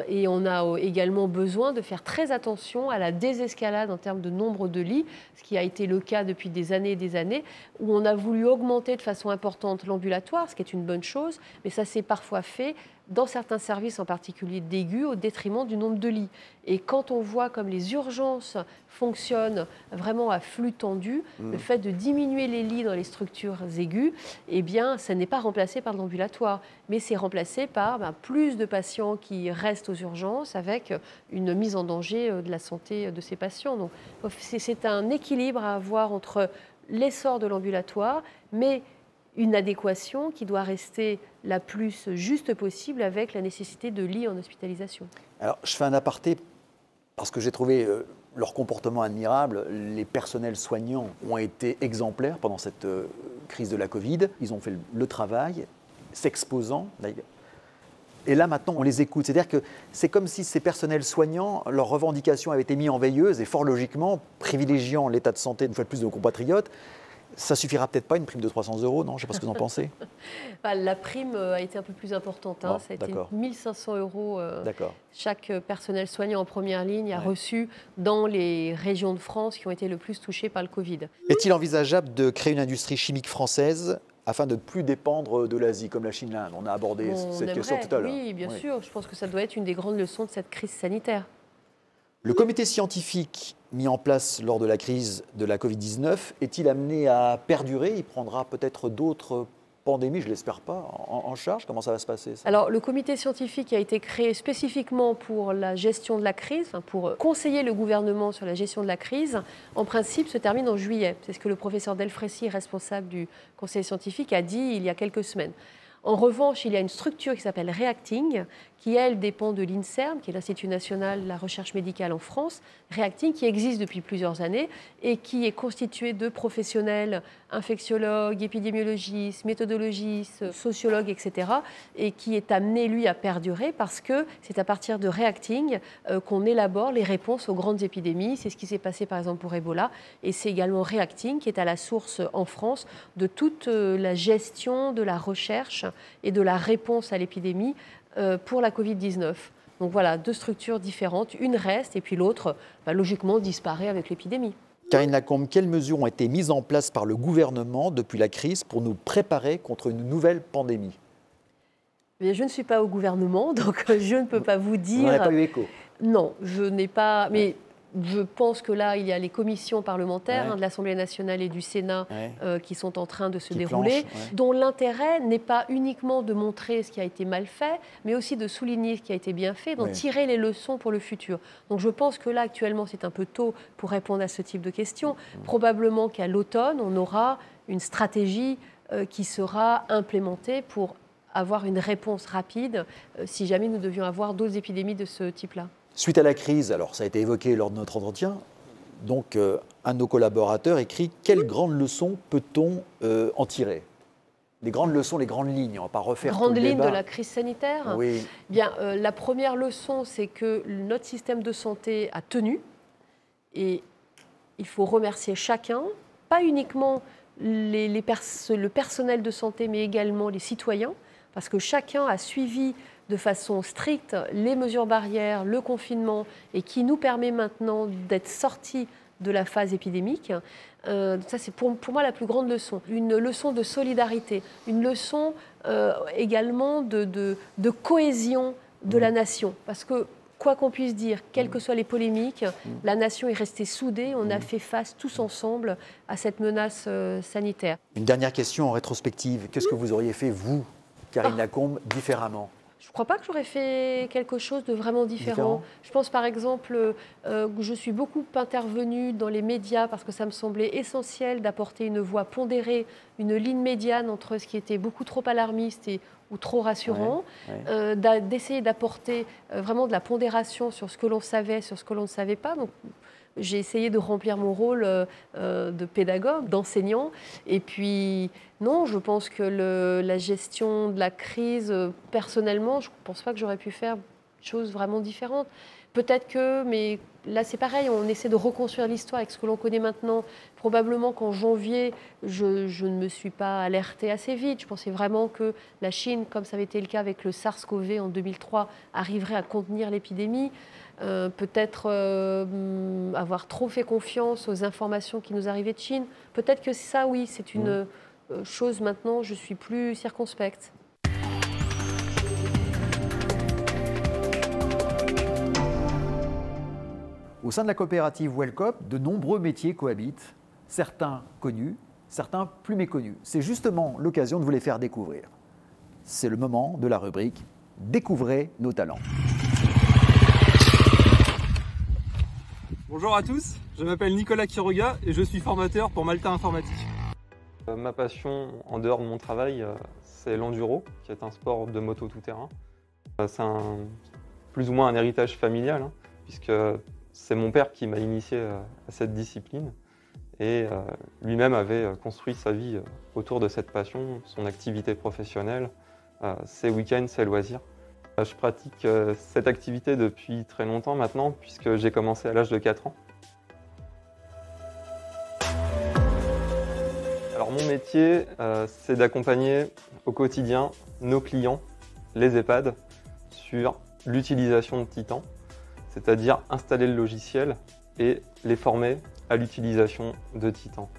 Et on a également besoin de faire très attention à la désescalade en termes de nombre de lits, ce qui a été le cas depuis des années, où on a voulu augmenter de façon importante l'ambulatoire, ce qui est une bonne chose, mais ça s'est parfois fait dans certains services, en particulier d'aigus, au détriment du nombre de lits. Et quand on voit comme les urgences fonctionnent vraiment à flux tendu, le fait de diminuer les lits dans les structures aiguës, eh bien, ça n'est pas remplacé par l'ambulatoire, mais c'est remplacé par plus de patients qui restent aux urgences avec une mise en danger de la santé de ces patients. Donc, c'est un équilibre à avoir entre l'essor de l'ambulatoire, mais une adéquation qui doit rester la plus juste possible avec la nécessité de lits en hospitalisation. Alors, je fais un aparté parce que j'ai trouvé leur comportement admirable. Les personnels soignants ont été exemplaires pendant cette crise de la Covid. Ils ont fait le travail, s'exposant d'ailleurs. Et là, maintenant, on les écoute. C'est-à-dire que c'est comme si ces personnels soignants, leurs revendications avaient été mises en veilleuse et fort logiquement, privilégiant l'état de santé une fois de plus de nos compatriotes. Ça suffira peut-être pas, une prime de 300 €, non? Je ne sais pas ce que vous en pensez. La prime a été un peu plus importante. Ça a été 1 500 €. Chaque personnel soignant en première ligne a reçu dans les régions de France qui ont été le plus touchées par le Covid. Est-il envisageable de créer une industrie chimique française afin de ne plus dépendre de l'Asie, comme la Chine, l'Inde? On a abordé cette question tout à l'heure. Oui, bien sûr. Je pense que ça doit être une des grandes leçons de cette crise sanitaire. Le comité scientifique mis en place lors de la crise de la Covid-19 est-il amené à perdurer? Il prendra peut-être d'autres pandémies, je ne l'espère pas, en charge? Comment ça va se passer, ça? Alors, le comité scientifique a été créé spécifiquement pour la gestion de la crise, pour conseiller le gouvernement sur la gestion de la crise. En principe, se termine en juillet. C'est ce que le professeur Delfrécy, responsable du conseil scientifique, a dit il y a quelques semaines. En revanche, il y a une structure qui s'appelle Reacting, qui, elle, dépend de l'INSERM, qui est l'Institut national de la recherche médicale en France. Reacting, qui existe depuis plusieurs années et qui est constitué de professionnels, infectiologues, épidémiologistes, méthodologistes, sociologues, etc. et qui est amené, lui, à perdurer parce que c'est à partir de Reacting qu'on élabore les réponses aux grandes épidémies. C'est ce qui s'est passé, par exemple, pour Ebola. Et c'est également Reacting qui est à la source, en France, de toute la gestion de la recherche et de la réponse à l'épidémie pour la Covid-19. Donc voilà, deux structures différentes, une reste et puis l'autre, logiquement, disparaît avec l'épidémie. Karine Lacombe, quelles mesures ont été mises en place par le gouvernement depuis la crise pour nous préparer contre une nouvelle pandémie? Mais je ne suis pas au gouvernement, donc je ne peux pas vous dire... Vous n'en avez pas eu écho? Non, je n'ai pas... Mais je pense que là, il y a les commissions parlementaires de l'Assemblée nationale et du Sénat qui sont en train de se dérouler, dont l'intérêt n'est pas uniquement de montrer ce qui a été mal fait, mais aussi de souligner ce qui a été bien fait, d'en tirer les leçons pour le futur. Donc je pense que là, actuellement, c'est un peu tôt pour répondre à ce type de questions. Probablement qu'à l'automne, on aura une stratégie qui sera implémentée pour avoir une réponse rapide si jamais nous devions avoir d'autres épidémies de ce type-là. Suite à la crise, alors ça a été évoqué lors de notre entretien, donc un de nos collaborateurs écrit « Quelles grandes leçons peut-on en tirer ?» Les grandes leçons, les grandes lignes, on ne va pas refaire tout le débat. Grandes lignes de la crise sanitaire. Oui. Bien, la première leçon, c'est que notre système de santé a tenu et il faut remercier chacun, pas uniquement le personnel de santé, mais également les citoyens, parce que chacun a suivi de façon stricte les mesures barrières, le confinement, et qui nous permet maintenant d'être sortis de la phase épidémique. Ça, c'est pour moi la plus grande leçon. Une leçon de solidarité, une leçon également de cohésion de la nation. Parce que, quoi qu'on puisse dire, quelles que soient les polémiques, la nation est restée soudée, on a fait face tous ensemble à cette menace sanitaire. Une dernière question en rétrospective. Qu'est-ce que vous auriez fait, vous, Karine Lacombe, différemment? Je ne crois pas que j'aurais fait quelque chose de vraiment différent. Je pense par exemple que je suis beaucoup intervenue dans les médias parce que ça me semblait essentiel d'apporter une voix pondérée, une ligne médiane entre ce qui était beaucoup trop alarmiste ou trop rassurant, d'essayer d'apporter vraiment de la pondération sur ce que l'on savait, sur ce que l'on ne savait pas. Donc, j'ai essayé de remplir mon rôle de pédagogue, d'enseignant. Et puis, non, je pense que la gestion de la crise, personnellement, je ne pense pas que j'aurais pu faire des choses vraiment différentes. Peut-être que, mais là c'est pareil, on essaie de reconstruire l'histoire avec ce que l'on connaît maintenant. Probablement qu'en janvier, je ne me suis pas alertée assez vite. Je pensais vraiment que la Chine, comme ça avait été le cas avec le SARS-CoV en 2003, arriverait à contenir l'épidémie. Peut-être avoir trop fait confiance aux informations qui nous arrivaient de Chine. Peut-être que ça, oui, c'est une chose maintenant, je suis plus circonspecte. Au sein de la coopérative Wellcop, de nombreux métiers cohabitent, certains connus, certains plus méconnus. C'est justement l'occasion de vous les faire découvrir. C'est le moment de la rubrique « Découvrez nos talents ». Bonjour à tous, je m'appelle Nicolas Quiroga et je suis formateur pour Malta Informatique. Ma passion en dehors de mon travail, c'est l'enduro, qui est un sport de moto tout-terrain. C'est plus ou moins un héritage familial, puisque c'est mon père qui m'a initié à cette discipline et lui-même avait construit sa vie autour de cette passion, son activité professionnelle, ses week-ends, ses loisirs. Je pratique cette activité depuis très longtemps maintenant, puisque j'ai commencé à l'âge de 4 ans. Alors mon métier, c'est d'accompagner au quotidien nos clients, les EHPAD, sur l'utilisation de Titan, c'est-à-dire installer le logiciel et les former à l'utilisation de Titan.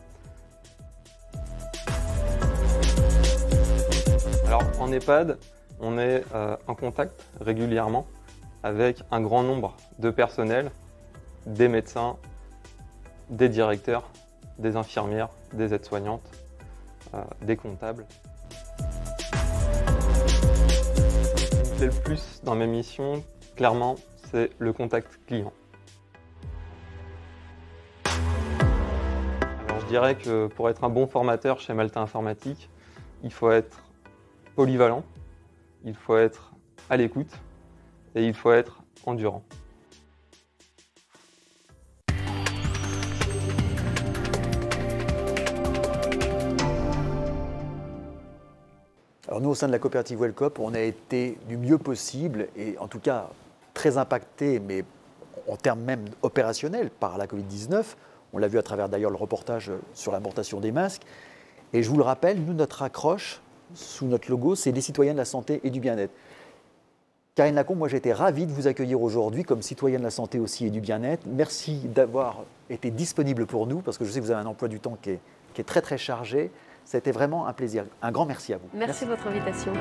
Alors en EHPAD, on est en contact régulièrement avec un grand nombre de personnels, des médecins, des directeurs, des infirmières, des aides-soignantes, des comptables. Ce qui me plaît le plus dans mes missions, clairement, c'est le contact client. Alors je dirais que pour être un bon formateur chez Malta Informatique, il faut être polyvalent, il faut être à l'écoute et il faut être endurant. Alors nous, au sein de la coopérative Wellcop, on a été du mieux possible et en tout cas très impacté, mais en termes même opérationnels, par la Covid-19. On l'a vu à travers d'ailleurs le reportage sur l'importation des masques. Et je vous le rappelle, nous, notre accroche sous notre logo, c'est les citoyens de la santé et du bien-être. Karine Lacombe, moi j'ai été ravi de vous accueillir aujourd'hui comme citoyen de la santé aussi et du bien-être. Merci d'avoir été disponible pour nous, parce que je sais que vous avez un emploi du temps qui est très très chargé. C'était vraiment un plaisir. Un grand merci à vous. Merci de votre invitation.